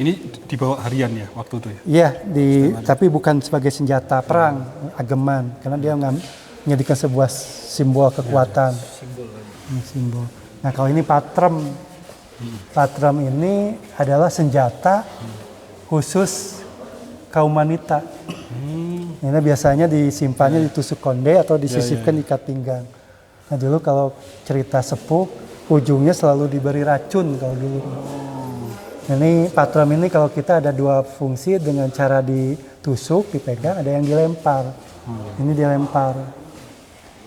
Ini dibawa harian ya waktu itu ya? Iya, tapi bukan sebagai senjata perang, ageman, karena dia menjadikan sebuah simbol kekuatan. Simbol. Nah, kalau ini patrem. Patrem ini adalah senjata khusus kaum wanita. Ini biasanya disimpannya di tusuk konde atau disisipkan di ikat pinggang. Nah, dulu kalau cerita sepuh, ujungnya selalu diberi racun kalau dulu. Ini patrem ini kalau kita ada dua fungsi dengan cara ditusuk, dipegang, ada yang dilempar. Ini dilempar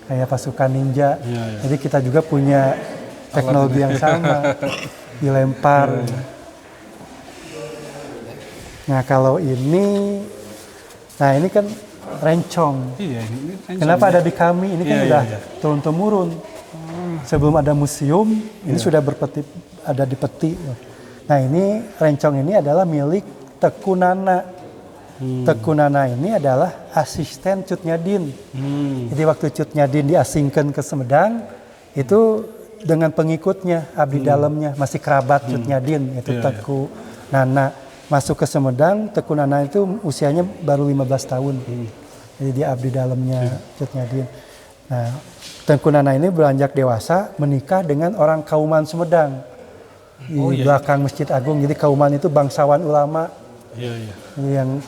kayak pasukan ninja. Jadi kita juga punya teknologi yang sama, dilempar. Nah kalau ini, nah ini kan rencong. Ini rencong. Kenapa ada di kami? Ini kan udah turun-temurun. Sebelum ada museum, ini sudah ada di peti. Nah ini rencong ini adalah milik Teku Nana. Teku Nana ini adalah asisten Cut Nyadin. Jadi waktu Cut Nyadin diasingkan ke Sumedang, itu dengan pengikutnya, abdi dalamnya, masih kerabat Cut Nyadin, itu Teku Nana. Masuk ke Sumedang, Teku Nana itu usianya baru 15 tahun. Jadi dia abdi dalamnya Cut Nyadin. Nah, Teku Nana ini beranjak dewasa, menikah dengan orang Kauman Sumedang. Di belakang Masjid Agung. Jadi Kauman itu bangsawan ulama. Yang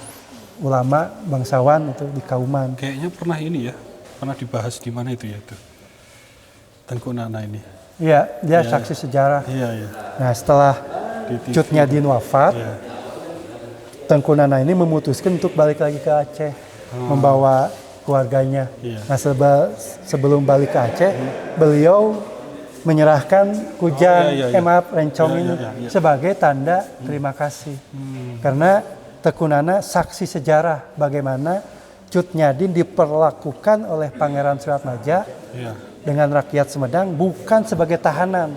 ulama bangsawan itu di Kauman. Kayaknya pernah ini ya, pernah dibahas di mana itu ya itu. Teku Nana ini. Iya, dia saksi sejarah. Nah, setelah Cut Nyadin wafat, Teku Nana ini memutuskan untuk balik lagi ke Aceh, membawa keluarganya. Nah, sebelum balik ke Aceh, beliau menyerahkan kujang, rencong ini sebagai tanda terima kasih. Karena Teku Nana saksi sejarah bagaimana Cut Nyadin diperlakukan oleh Pangeran Suratmaja dengan rakyat Sumedang bukan sebagai tahanan,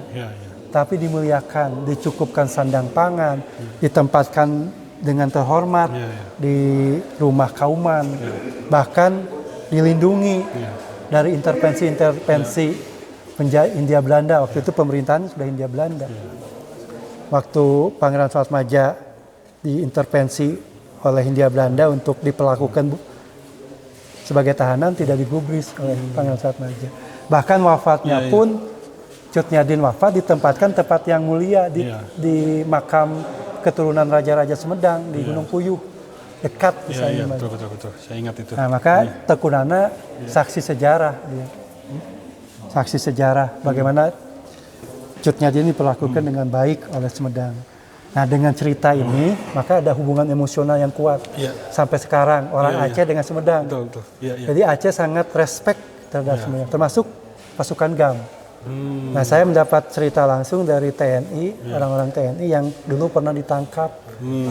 tapi dimuliakan, dicukupkan sandang pangan, ditempatkan dengan terhormat di rumah Kauman, bahkan dilindungi dari intervensi-intervensi Hindia Belanda. Waktu itu pemerintahan sudah Hindia Belanda. Waktu Pangeran Suratmaja diintervensi oleh Hindia Belanda untuk diperlakukan sebagai tahanan, tidak digubris oleh Pangeran Suratmaja. Bahkan wafatnya pun Cut Nyadin wafat ditempatkan tempat yang mulia di makam keturunan Raja-Raja Sumedang di Gunung Puyuh, dekat di sana. Betul. Saya ingat itu. Nah, maka Teku Nana saksi sejarah dia. Saksi sejarah bagaimana Cut Nyadin diperlakukan dengan baik oleh Sumedang. Nah, dengan cerita ini maka ada hubungan emosional yang kuat sampai sekarang orang Aceh dengan Sumedang. Jadi Aceh sangat respect terhadap Sumedang, termasuk pasukan GAM. Nah, saya mendapat cerita langsung dari TNI, orang-orang TNI yang dulu pernah ditangkap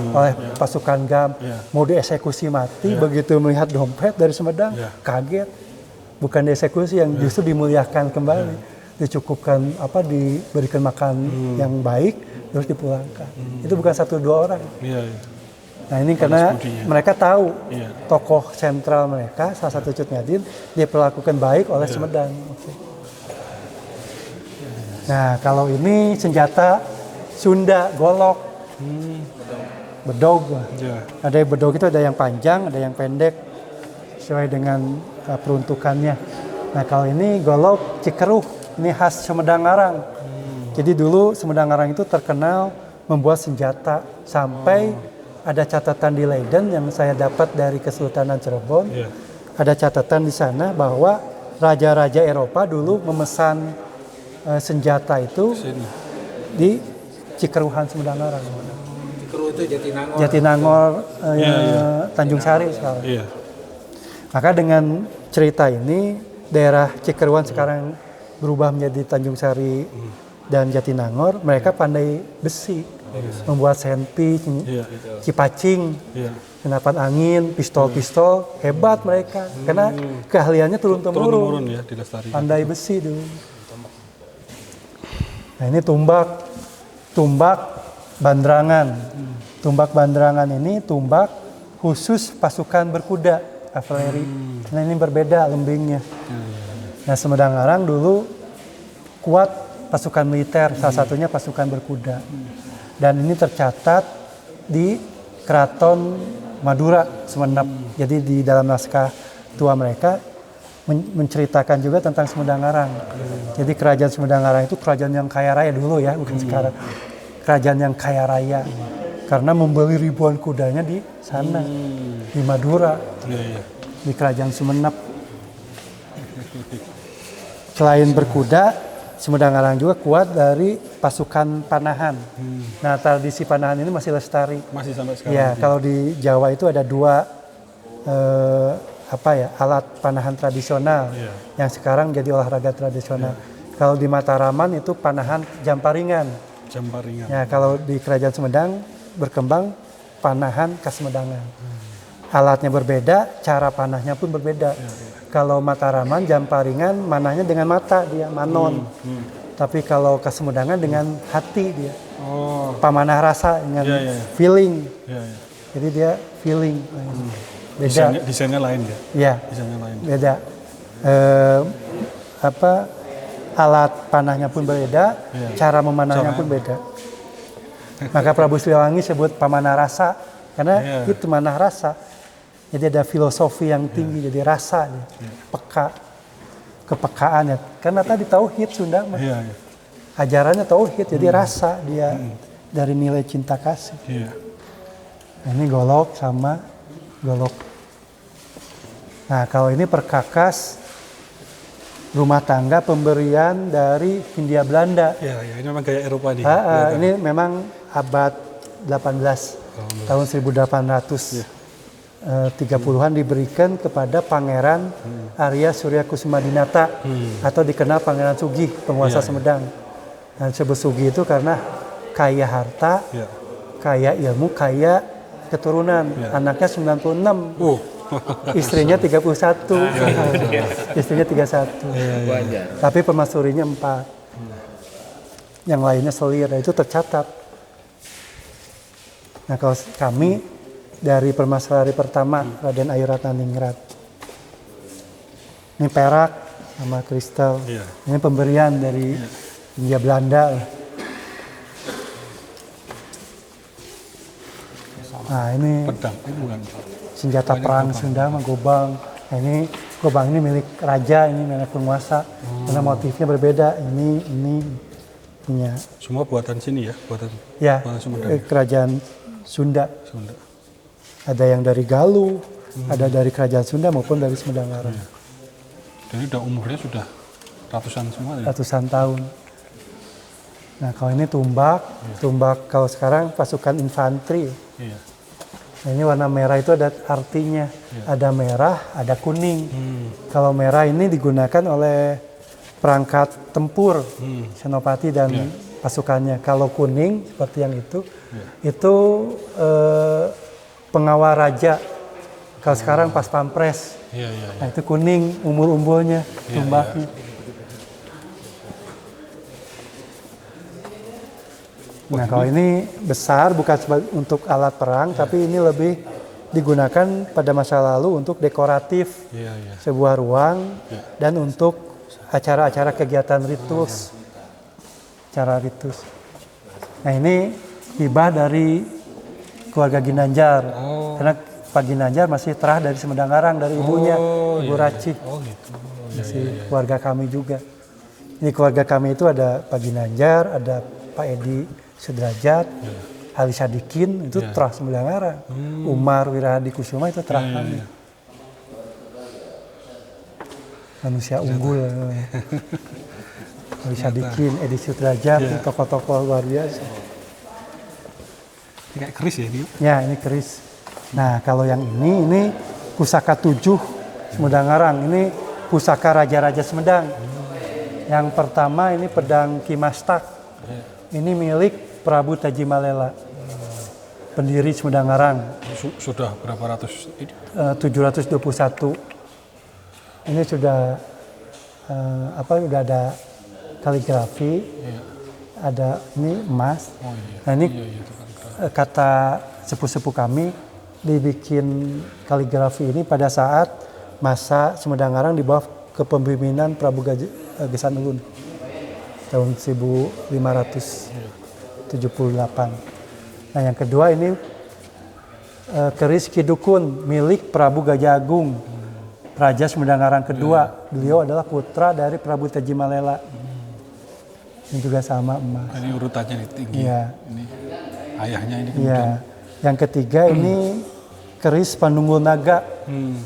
oleh pasukan GAM, mau dieksekusi mati, begitu melihat dompet dari Sumedang, kaget. Bukan dieksekusi, yang justru dimuliakan kembali, dicukupkan diberikan makan yang baik, terus dipulangkan. Itu bukan 1-2 orang. Nah, ini karena mereka tahu tokoh sentral mereka, salah satu Cut Nyadin, diperlakukan baik oleh Sumedang. Nah, kalau ini senjata Sunda, golok, bedog. Ada yang bedog itu ada yang panjang, ada yang pendek, sesuai dengan peruntukannya. Nah, kalau ini golok Cikeruh, ini khas Sumedang Ngarang. Jadi dulu Sumedang Ngarang itu terkenal membuat senjata, sampai ada catatan di Leiden yang saya dapat dari Kesultanan Cirebon. Ada catatan di sana bahwa raja-raja Eropa dulu memesan senjata itu di Cikeruhan Sumedang Ngarang. Cikru itu Jatinangor. Jatinangor, Tanjung Sari sekarang. Iya. Maka dengan cerita ini daerah Cikeruan sekarang berubah menjadi Tanjung Sari dan Jatinangor. Mereka pandai besi, membuat senpi, cipacing, senapan angin, pistol-pistol, hebat mereka. Karena keahliannya turun-temurun. Ya, dilestarikan. Pandai besi dulu. Nah ini tumbak bandrangan. Tumbak bandrangan ini tumbak khusus pasukan berkuda, kavaleri. Nah ini berbeda lembingnya. Nah Sumedang Larang dulu kuat pasukan militer, salah satunya pasukan berkuda. Dan ini tercatat di Keraton Madura, Sumenep. Jadi di dalam naskah tua mereka menceritakan juga tentang Sumedang Larang. Jadi kerajaan Sumedang Larang itu kerajaan yang kaya raya dulu ya, bukan sekarang. Kerajaan yang kaya raya. Karena membeli ribuan kudanya di sana, di Madura, di kerajaan Sumenep. Selain berkuda, Sumedang Larang juga kuat dari pasukan panahan. Nah tradisi panahan ini masih lestari. Masih sampai sekarang. Ya, kalau di Jawa itu ada dua alat panahan tradisional yang sekarang jadi olahraga tradisional. Kalau di Mataraman itu panahan jamparingan. Ya, kalau di Kerajaan Sumedang berkembang panahan Kasemedangan. Alatnya berbeda, cara panahnya pun berbeda. Kalau Mataraman jamparingan manahnya dengan mata dia manon. Tapi kalau Kasemedangan dengan hati dia. Pamanah rasa dengan feeling. Jadi dia feeling. Beda. Desainnya lain ya? Iya. Desainnya lain. Beda. Alat panahnya pun berbeda, cara memanahnya pun beda. Maka Prabu Siliwangi sebut pamanah rasa karena itu manah rasa. Jadi ada filosofi yang tinggi, jadi rasa, peka, kepekaan ya. Karena tadi tauhid Sunda, ajarannya tauhid, jadi rasa dia dari nilai cinta kasih. Nah, ini golok sama golok. Nah kalau ini perkakas rumah tangga pemberian dari Hindia Belanda. Ya, ini memang gaya Eropa nih. Ini memang abad 18, tahun 1830-an diberikan kepada Pangeran Arya Surya Kusuma Dinata atau dikenal Pangeran Sugih, penguasa Sumedang. Nah, disebut Sugih itu karena kaya harta, kaya ilmu, kaya keturunan. Anaknya 96. Istrinya 31. Istrinya 31. Tapi permaisurinya 4. Yang lainnya selir, itu tercatat. Nah, kalau kami dari permaisuri pertama Raden Ayu Ratnaningrat. Ini perak sama kristal. Ini pemberian dari Hindia Belanda. Nah, ini pedang, bukan senjata perang Sunda, gobang. Nah, ini gobang ini milik raja, ini milik penguasa. Karena motifnya berbeda. Ini punya. Semua buatan sini ya, buatan Sumedang. Kerajaan Sunda. Ada yang dari Galuh, ada dari kerajaan Sunda maupun dari Sumedang Larang. Jadi udah umurnya sudah ratusan semua ya? Ratusan tahun. Nah kalau ini tumbak kalau sekarang pasukan infanteri. Nah, ini warna merah itu ada artinya, ada merah, ada kuning. Kalau merah ini digunakan oleh perangkat tempur, senopati dan pasukannya. Kalau kuning seperti yang itu pengawal raja. Kalau sekarang pas pampres, nah itu kuning umbul-umbulnya, tumbaknya. Nah kalau ini besar bukan untuk alat perang, tapi ini lebih digunakan pada masa lalu untuk dekoratif sebuah ruang dan untuk acara-acara kegiatan ritus, cara ritus. Nah ini hibah dari keluarga Ginanjar, karena Pak Ginanjar masih terah dari Sumedang Larang dari ibunya, Ibu Racih, masih keluarga kami juga. Ini keluarga kami itu ada Pak Ginanjar, ada Pak Edi Sudrajat, Ali Sadikin itu terah Sumedang Larang, Umar Wirahadi Kusuma itu terah kami. Manusia unggul, Ali Sadikin, Edi Sudrajat, tokoh-tokoh luar biasa. Kayak keris ya ini? Ya, ini keris. Nah, kalau yang ini pusaka 7 Sumedang Ngarang. Ini pusaka raja-raja Sumedang. Yang pertama ini pedang Kimastak. Ini milik Prabu Tajimalela, pendiri Sumedang Ngarang. Sudah berapa ratus? 721. Ini sudah udah ada kaligrafi, ada ini emas. Nah ini kata sepuh-sepuh kami dibikin kaligrafi ini pada saat masa Sumedang Ngarang di bawah kepemimpinan Prabu Gesan Ulun tahun 1578. Nah yang kedua ini keris Kidukun milik Prabu Gajah Agung, Raja Sumedang Ngarang kedua. Beliau adalah putra dari Prabu Tajimalela. Ini juga sama emas. Ini urutannya tinggi. Ya. Ini ayahnya ini kemudian. Ya. Yang ketiga ini keris Panunggul Naga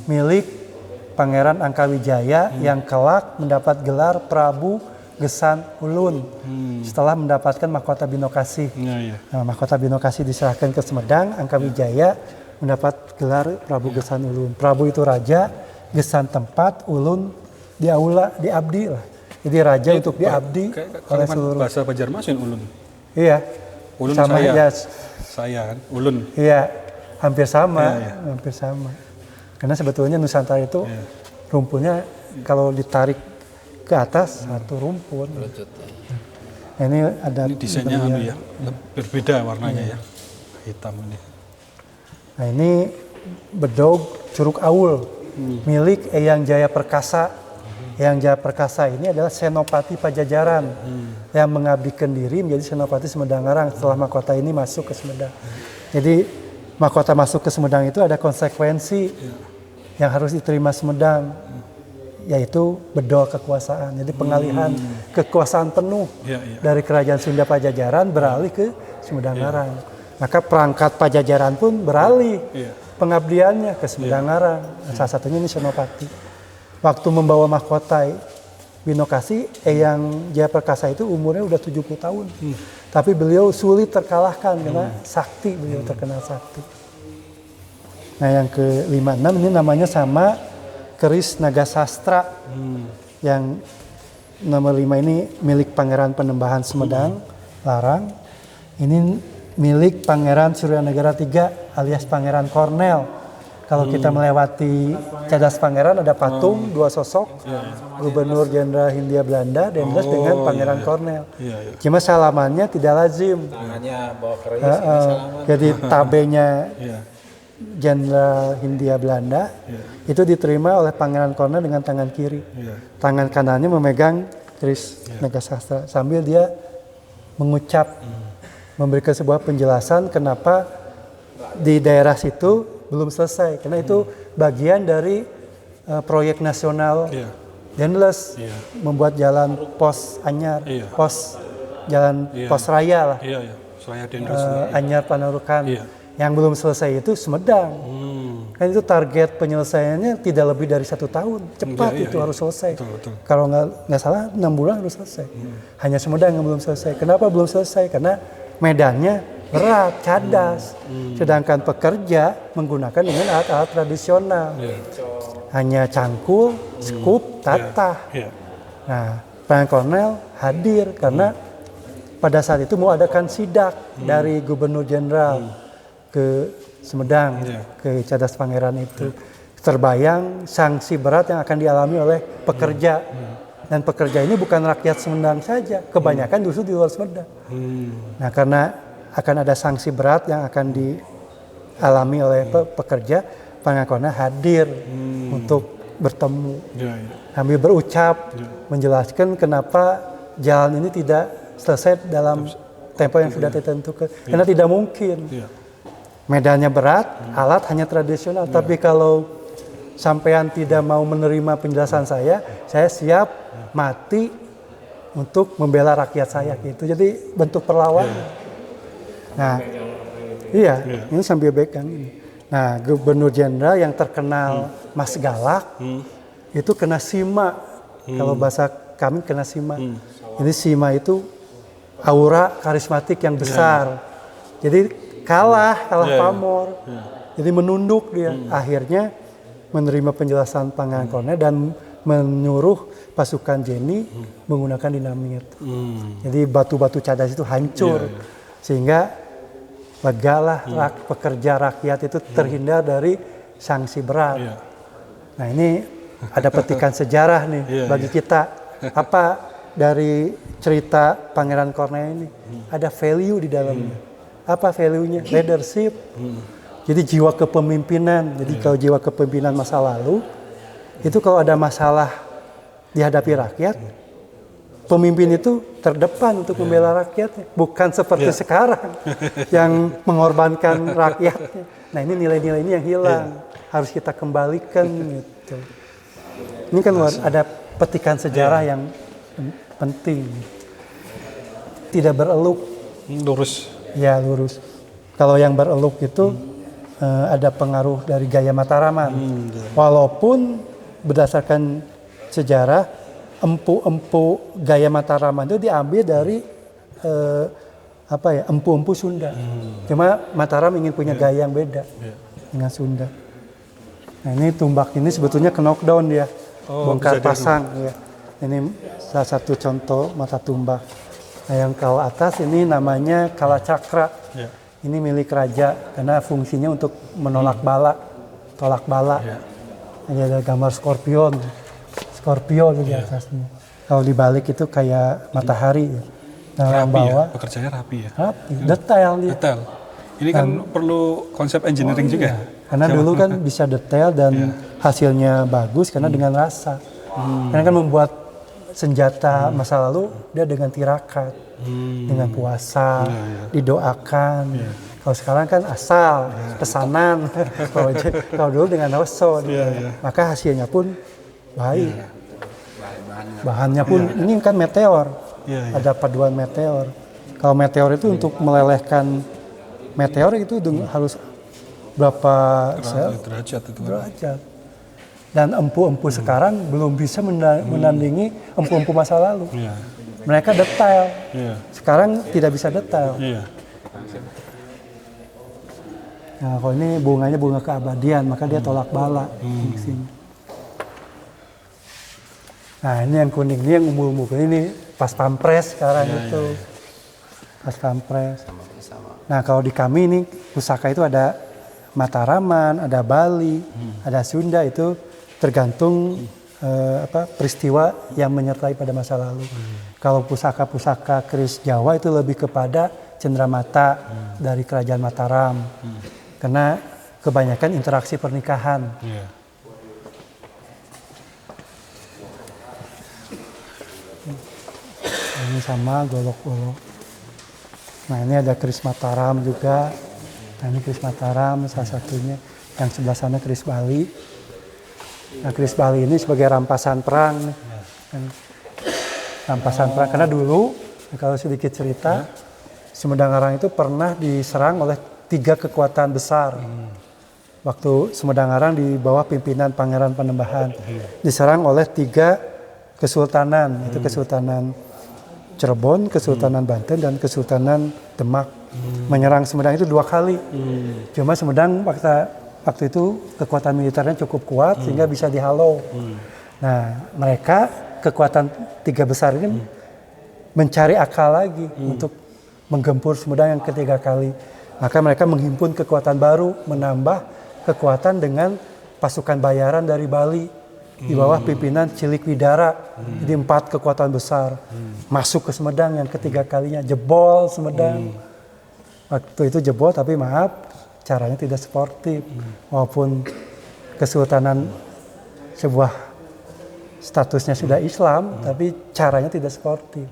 milik Pangeran Angkawijaya yang kelak mendapat gelar Prabu Gesan Ulun setelah mendapatkan mahkota Binokasih. Nah, mahkota Binokasih diserahkan ke Sumedang, Angkawijaya mendapat gelar Prabu Gesan Ulun. Prabu itu raja, Gesan tempat, Ulun diabdi lah. Jadi raja untuk diabdi oleh seluruh. Bahasa Banjarmasin Ulun. Iya. Ulun sama saya. Ya, saya kan, Ulun. Iya, hampir sama, hampir sama. Karena sebetulnya Nusantara itu rumputnya kalau ditarik ke atas satu rumput. Nah, ini ada desainnya berbeda warnanya ya, hitam ini. Nah ini bedog Curug Aul milik Eyang Jaya Perkasa. Eyang Jaya Perkasa ini adalah Senopati Pajajaran yang mengabdikan diri menjadi Senopati Sumedang Ngarang setelah mahkota ini masuk ke Sumedang. Jadi mahkota masuk ke Sumedang itu ada konsekuensi yang harus diterima Sumedang, yaitu bedol kekuasaan. Jadi pengalihan kekuasaan penuh dari Kerajaan Sunda Pajajaran beralih ke Sumedang Ngarang. Maka perangkat Pajajaran pun beralih pengabdiannya ke Sumedang Ngarang. Salah satunya ini Senopati. Waktu membawa mahkota Binokasih, Eyang Jaya Perkasa itu umurnya udah 70 tahun. Tapi beliau sulit terkalahkan karena sakti, beliau terkenal sakti. Nah yang ke-56 ini namanya sama keris Naga Sastra. Yang nomor 5 ini milik Pangeran Panembahan Sumedang, Larang. Ini milik Pangeran Suryanegara III alias Pangeran Kornel. Kalau kita melewati Cadas Pangeran ada patung dua sosok, Gubernur Jenderal Hindia Belanda Dendels dengan Pangeran Kornel. Cuma salamannya tidak lazim. Tangannya bawa keris, jadi tabenya Jenderal Hindia Belanda itu diterima oleh Pangeran Kornel dengan tangan kiri. Tangan kanannya memegang keris Naga Sastra sambil dia mengucap, memberikan sebuah penjelasan kenapa di daerah situ belum selesai, karena itu bagian dari proyek nasional Dendles membuat jalan pos Anyar, pos jalan pos raya lah, Anyar Panarukan. Yang belum selesai itu Sumedang. Kan itu target penyelesaiannya tidak lebih dari 1 tahun, cepat itu harus selesai. Betul. Kalau nggak salah 6 bulan harus selesai. Hanya Sumedang yang belum selesai. Kenapa belum selesai? Karena medannya berat, cadas. Sedangkan pekerja menggunakan dengan alat-alat tradisional. Hanya cangkul, skup, tatah. Nah, Pangeran Kornel hadir karena pada saat itu mau adakan sidak dari Gubernur Jenderal ke Sumedang, ke Cadas Pangeran itu. Terbayang sanksi berat yang akan dialami oleh pekerja. Dan pekerja ini bukan rakyat Sumedang saja, kebanyakan justru di luar Sumedang. Nah, karena akan ada sanksi berat yang akan dialami oleh pekerja, Pangeran Kornel hadir untuk bertemu, sambil berucap, menjelaskan kenapa jalan ini tidak selesai dalam tempo yang sudah ditentukan. Karena tidak mungkin. Medannya berat, alat hanya tradisional. Tapi kalau sampean tidak mau menerima penjelasan saya siap mati untuk membela rakyat saya gitu. Jadi bentuk perlawanan. Nah, ini sambil pegang ini. Nah, Gubernur Jenderal yang terkenal Mas Galak itu kena sima. Kalau bahasa kami kena sima. Ini sima itu aura karismatik yang besar. Jadi kalah pamor. Jadi menunduk dia. Akhirnya menerima penjelasan Pangeran Kornel dan menyuruh pasukan Jenny menggunakan dinamit. Jadi batu-batu cadas itu hancur. Sehingga legalah pekerja rakyat itu terhindar dari sanksi berat. Nah ini ada petikan sejarah nih bagi kita. Apa dari cerita Pangeran Kornel ini? Ada value di dalamnya. Apa value-nya? Leadership. Jadi jiwa kepemimpinan. Jadi kalau jiwa kepemimpinan masa lalu, itu kalau ada masalah dihadapi rakyat, pemimpin itu terdepan untuk membela rakyatnya. Bukan seperti sekarang yang mengorbankan rakyatnya. Nah ini nilai-nilai ini yang hilang. Harus kita kembalikan gitu. Ini kan ada petikan sejarah yang penting. Tidak bereluk. Lurus. Ya lurus. Kalau yang bereluk itu ada pengaruh dari gaya Mataraman. Walaupun berdasarkan sejarah empu-empu gaya Mataraman itu diambil dari empu-empu Sunda. Cuma Mataram ingin punya gaya yang beda dengan Sunda. Nah ini tumbak ini sebetulnya knockdown dia, bongkar pasang. Ya. Ini salah satu contoh mata tumbak. Nah yang kalau atas ini namanya Kala Cakra. Ini milik raja karena fungsinya untuk menolak bala, tolak bala. Ini ada gambar skorpion di atasnya. Kalau dibalik itu kayak matahari. Nah yang bawah pekerjaannya rapi ya. Rapi, detail dia. Detail. Ini kan perlu konsep engineering juga. Karena dulu kan bisa detail dan hasilnya bagus karena dengan rasa. Karena kan membuat senjata masa lalu dia dengan tirakat, dengan puasa, didoakan. Kalau sekarang kan asal, pesanan. Kalau dulu dengan rosso, maka hasilnya pun baik. Bahannya pun ini kan meteor, ada paduan meteor. Kalau meteor itu untuk melelehkan meteor itu harus berapa derajat itu? Derajat. Dan empu-empu sekarang belum bisa menandingi empu-empu masa lalu. Mereka detail. Sekarang tidak bisa detail. Nah, kalau ini bunganya bunga keabadian, maka dia tolak bala. Nah, ini yang kuning, ini yang umur-umur ini pas pampres sekarang itu. Pas pampres. Nah, kalau di kami ini pusaka itu ada Mataraman, ada Bali, ada Sunda itu tergantung peristiwa yang menyertai pada masa lalu. Kalau pusaka-pusaka keris Jawa itu lebih kepada cenderamata dari kerajaan Mataram. Karena kebanyakan interaksi pernikahan. Ini sama golok-golok. Nah ini ada keris Mataram juga. Nah ini keris Mataram salah satunya. Yang sebelah sana keris Bali. Nah keris Bali ini sebagai rampasan perang. Rampasan perang. Karena dulu kalau sedikit cerita, Sumedang Arang itu pernah diserang oleh 3 kekuatan besar. Waktu Sumedang Arang di bawah pimpinan Pangeran Panembahan. Diserang oleh 3 kesultanan. Itu Kesultanan Cirebon, Kesultanan Banten, dan Kesultanan Demak. Menyerang Sumedang itu 2 kali. Cuma Sumedang waktu itu kekuatan militernya cukup kuat sehingga bisa dihalau. Nah mereka kekuatan 3 besar ini mencari akal lagi untuk menggempur Sumedang yang ketiga kali. Maka mereka menghimpun kekuatan baru, menambah kekuatan dengan pasukan bayaran dari Bali di bawah pimpinan Cilik Widara. Jadi 4 kekuatan besar masuk ke Sumedang yang ketiga kalinya, jebol Sumedang. Waktu itu jebol tapi maaf caranya tidak sportif. Walaupun kesultanan sebuah statusnya sudah Islam, tapi caranya tidak sportif.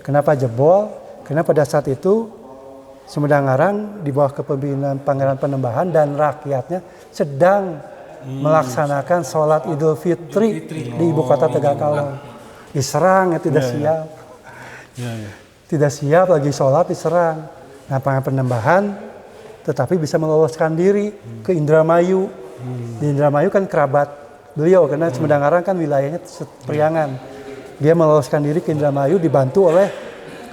Kenapa jebol? Karena pada saat itu Sumedang Arang di bawah kepemimpinan Pangeran Panembahan dan rakyatnya sedang melaksanakan sholat Idul Fitri di ibu kota Tegakalong. Diserang ya tidak siap. Tidak siap lagi sholat diserang. Nah Pangeran Panembahan tetapi bisa meloloskan diri ke Indramayu. Di Indramayu kan kerabat beliau karena Sumedang Arang kan wilayahnya Priangan. Dia meloloskan diri ke Indramayu dibantu oleh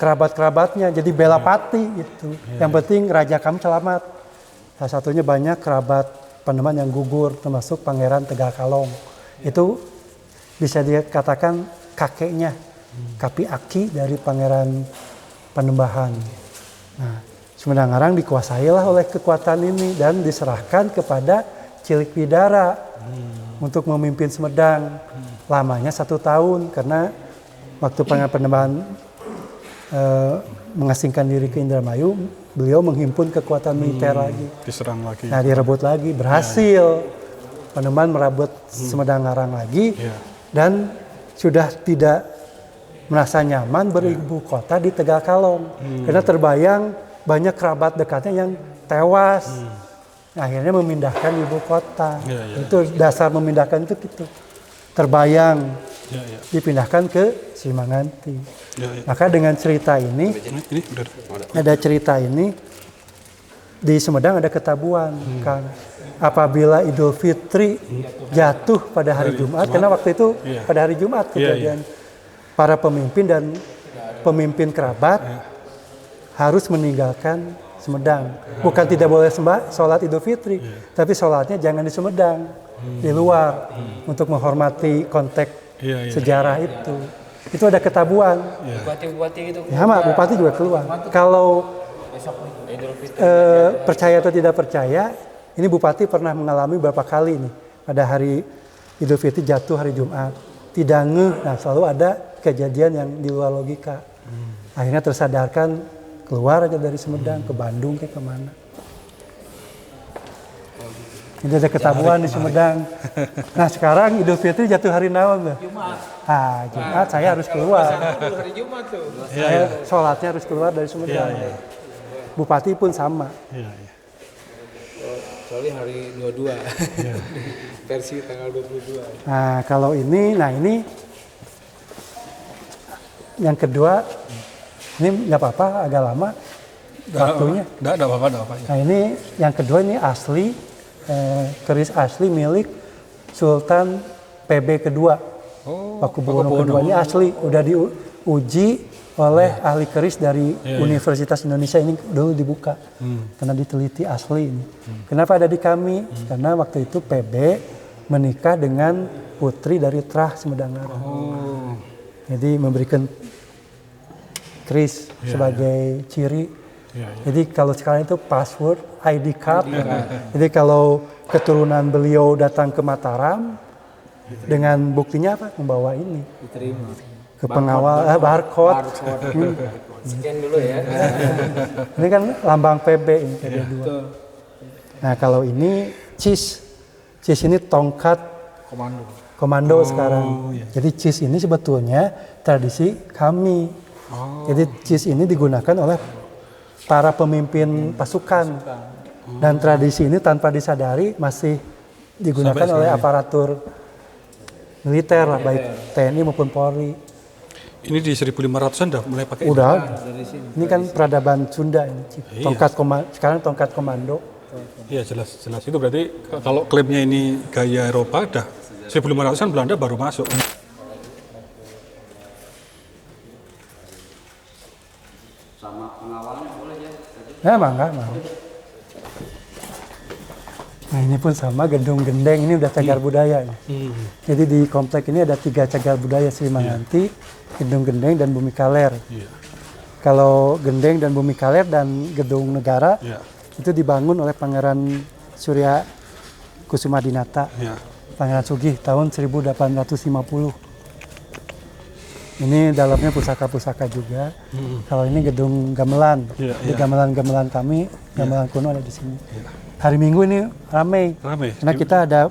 kerabat-kerabatnya, jadi Belapati gitu. Yang penting raja kami selamat. Salah satunya banyak kerabat Panembahan yang gugur, termasuk Pangeran Tegal Kalong. Itu bisa dikatakan kakeknya, Kapi Aki dari Pangeran Panembahan. Nah, Sumedang Ngarang dikuasailah oleh kekuatan ini dan diserahkan kepada Cilik Bidara untuk memimpin Sumedang. Lamanya 1 tahun karena waktu Pangeran Panembahan mengasingkan diri ke Indramayu, beliau menghimpun kekuatan militer lagi. Diserang lagi. Nah, direbut lagi, berhasil. Panembahan merebut Sumedang Ngarang lagi dan sudah tidak merasa nyaman beribu kota di Tegal Kalong. Karena terbayang banyak kerabat dekatnya yang tewas. Nah, akhirnya memindahkan ibu kota. Itu dasar memindahkan itu gitu. Terbayang dipindahkan ke Srimanganti. Maka dengan cerita ini, ada cerita ini di Sumedang ada ketabuhan, Kang. Apabila Idul Fitri jatuh pada hari Jumat, karena waktu itu pada hari Jumat kejadian, para pemimpin dan pemimpin kerabat harus meninggalkan Sumedang. Bukan tidak boleh sholat Idul Fitri, tapi sholatnya jangan di Sumedang, di luar, untuk menghormati konteks sejarah itu. Itu ada ketabuhan. Bupati-bupati gitu. Ya, bupati juga keluar. Kalau percaya atau tidak percaya, ini bupati pernah mengalami beberapa kali nih. Pada hari Idul Fitri jatuh hari Jumat, tidak ngeh. Nah, selalu ada kejadian yang di luar logika. Akhirnya tersadarkan, keluar aja dari Sumedang ke Bandung ke kemana. Ini ada ketabuhan di Sumedang. Nah, sekarang Idul Fitri jatuh hari naon tuh? Jumat. Ah, Jumat saya harus keluar. Hari Jumat tuh. Saya sholatnya harus keluar dari Sumedang. Bupati pun sama. Soalnya hari 22. Versi tanggal 22. Nah, kalau ini, yang kedua, ini nggak apa-apa, agak lama waktunya. Nggak apa-apa. Nah, ini yang kedua ini asli. Keris asli milik Sultan PB kedua. Pakubuwono kedua ini asli, udah diuji oleh ahli keris dari Universitas Indonesia, ini dulu dibuka karena diteliti asli ini. Kenapa ada di kami? Karena waktu itu PB menikah dengan putri dari Trah Sumedang Ngarang. Jadi memberikan keris sebagai ciri. Jadi kalau sekarang itu password, ID card. Jadi kalau keturunan beliau datang ke Mataram, dengan buktinya apa? Membawa ini. Diterima. Ke pengawal, barcode. Scan dulu ya. Ini kan lambang PB ini, PB2. Nah, kalau ini CIS. CIS ini tongkat komando sekarang. Jadi CIS ini sebetulnya tradisi kami. Jadi CIS ini digunakan oleh para pemimpin pasukan. Dan tradisi ini tanpa disadari masih digunakan oleh aparatur militer lah, baik TNI maupun Polri. Ini di 1500-an udah mulai pakai. Udah. Ini kan peradaban Sunda ini. Tongkat sekarang tongkat komando. Iya, jelas itu berarti kalau klaimnya ini gaya Eropa, udah 1500-an Belanda baru masuk. Sama pengawalan boleh ya? Ya, mangga. Nah, ini pun sama gedung gendeng, ini udah cagar budaya. Jadi di komplek ini ada 3 cagar budaya Srimanganti, gedung gendeng dan Bumi Kaler. Kalau gendeng dan Bumi Kaler dan gedung negara itu dibangun oleh Pangeran Surya Kusumadinata, Pangeran Sugih tahun 1850. Ini dalamnya pusaka-pusaka juga. Kalau ini gedung gamelan, gamelan kami, gamelan kuno ada di sini. Hari Minggu ini ramai. Karena kita ada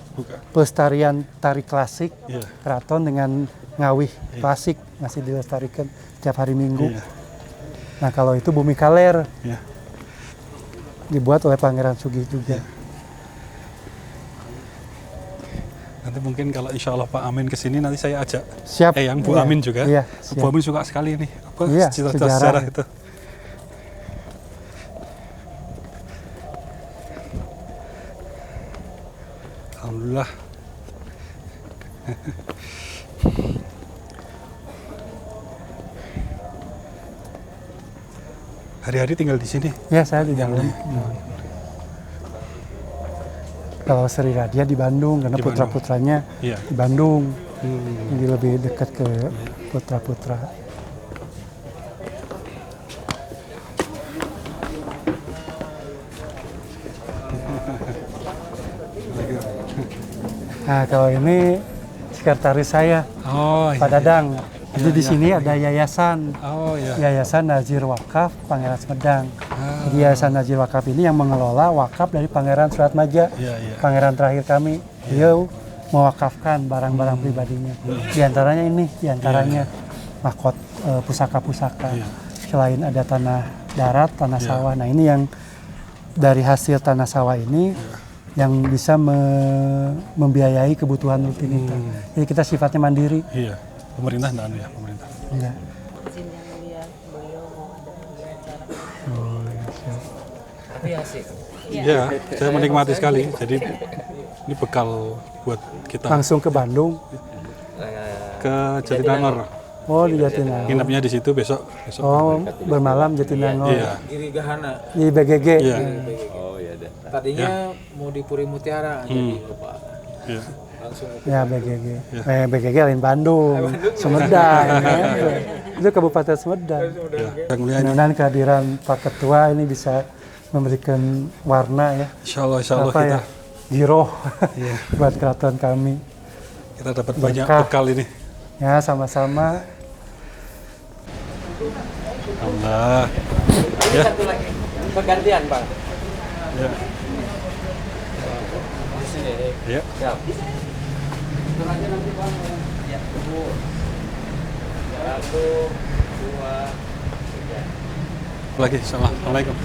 pelestarian tari klasik keraton dengan ngawih klasik masih dilestarikan tiap hari Minggu. Nah, kalau itu Bumi Kaler dibuat oleh Pangeran Sugih juga. Nanti mungkin kalau insya Allah Pak Amin kesini nanti saya ajak. Siap. Yang Bu Amin juga. Bu Amin suka sekali nih sejarah itu. Alhamdulillah. hari-hari tinggal di sini? Ya, saya di dalam. Kalau Sri Radia di Bandung, karena putra-putranya di Bandung. Jadi lebih dekat ke putra-putra. Nah, kalau ini sekretaris saya, Pak Dadang. Jadi di sini ada yayasan, Yayasan Nazir Wakaf Pangeran Sumedang. Jadi Yayasan Nazir Wakaf ini yang mengelola wakaf dari Pangeran Suratmaja, pangeran terakhir kami. Beliau mewakafkan barang-barang pribadinya. Di antaranya ini, pusaka-pusaka. Selain ada tanah darat, tanah sawah. Nah, ini yang dari hasil tanah sawah ini yang bisa membiayai kebutuhan rutinitas. Jadi kita sifatnya mandiri. Iya, pemerintah enggak ya, pemerintah. Iya. Izin yang mulia, beliau mau ada acara. Oh, ya, siap. Tapi asik. Iya, saya menikmati sekali. Jadi ini bekal buat kita. Langsung ke Bandung. Ke Jatinangor. Oh, di Jatinangor. Nginepnya di situ besok. Oh, bermalam Jatinangor. Iya. Iri Gahana. Di BGG. Iya. Oh iya deh. Tadinya mau di Puri Mutiara jadi lupa. Iya. Langsung Ya, BGG. BGG lain Bandung, Sumedang. Ya. Itu Kabupaten Sumedang. Mudah-mudahan kehadiran Pak Ketua ini bisa memberikan warna ya. Insya Allah kita giroh buat keraton kami. Kita dapat banyak bekal ini. Ya, sama-sama. Allah. Ya. satu lagi. Pergantian, Bang. Ya. Di sini. Ya. Siap. Itu aja nanti, Bang. Ya, tunggu. 1, 2, 3. Lagi, assalamualaikum.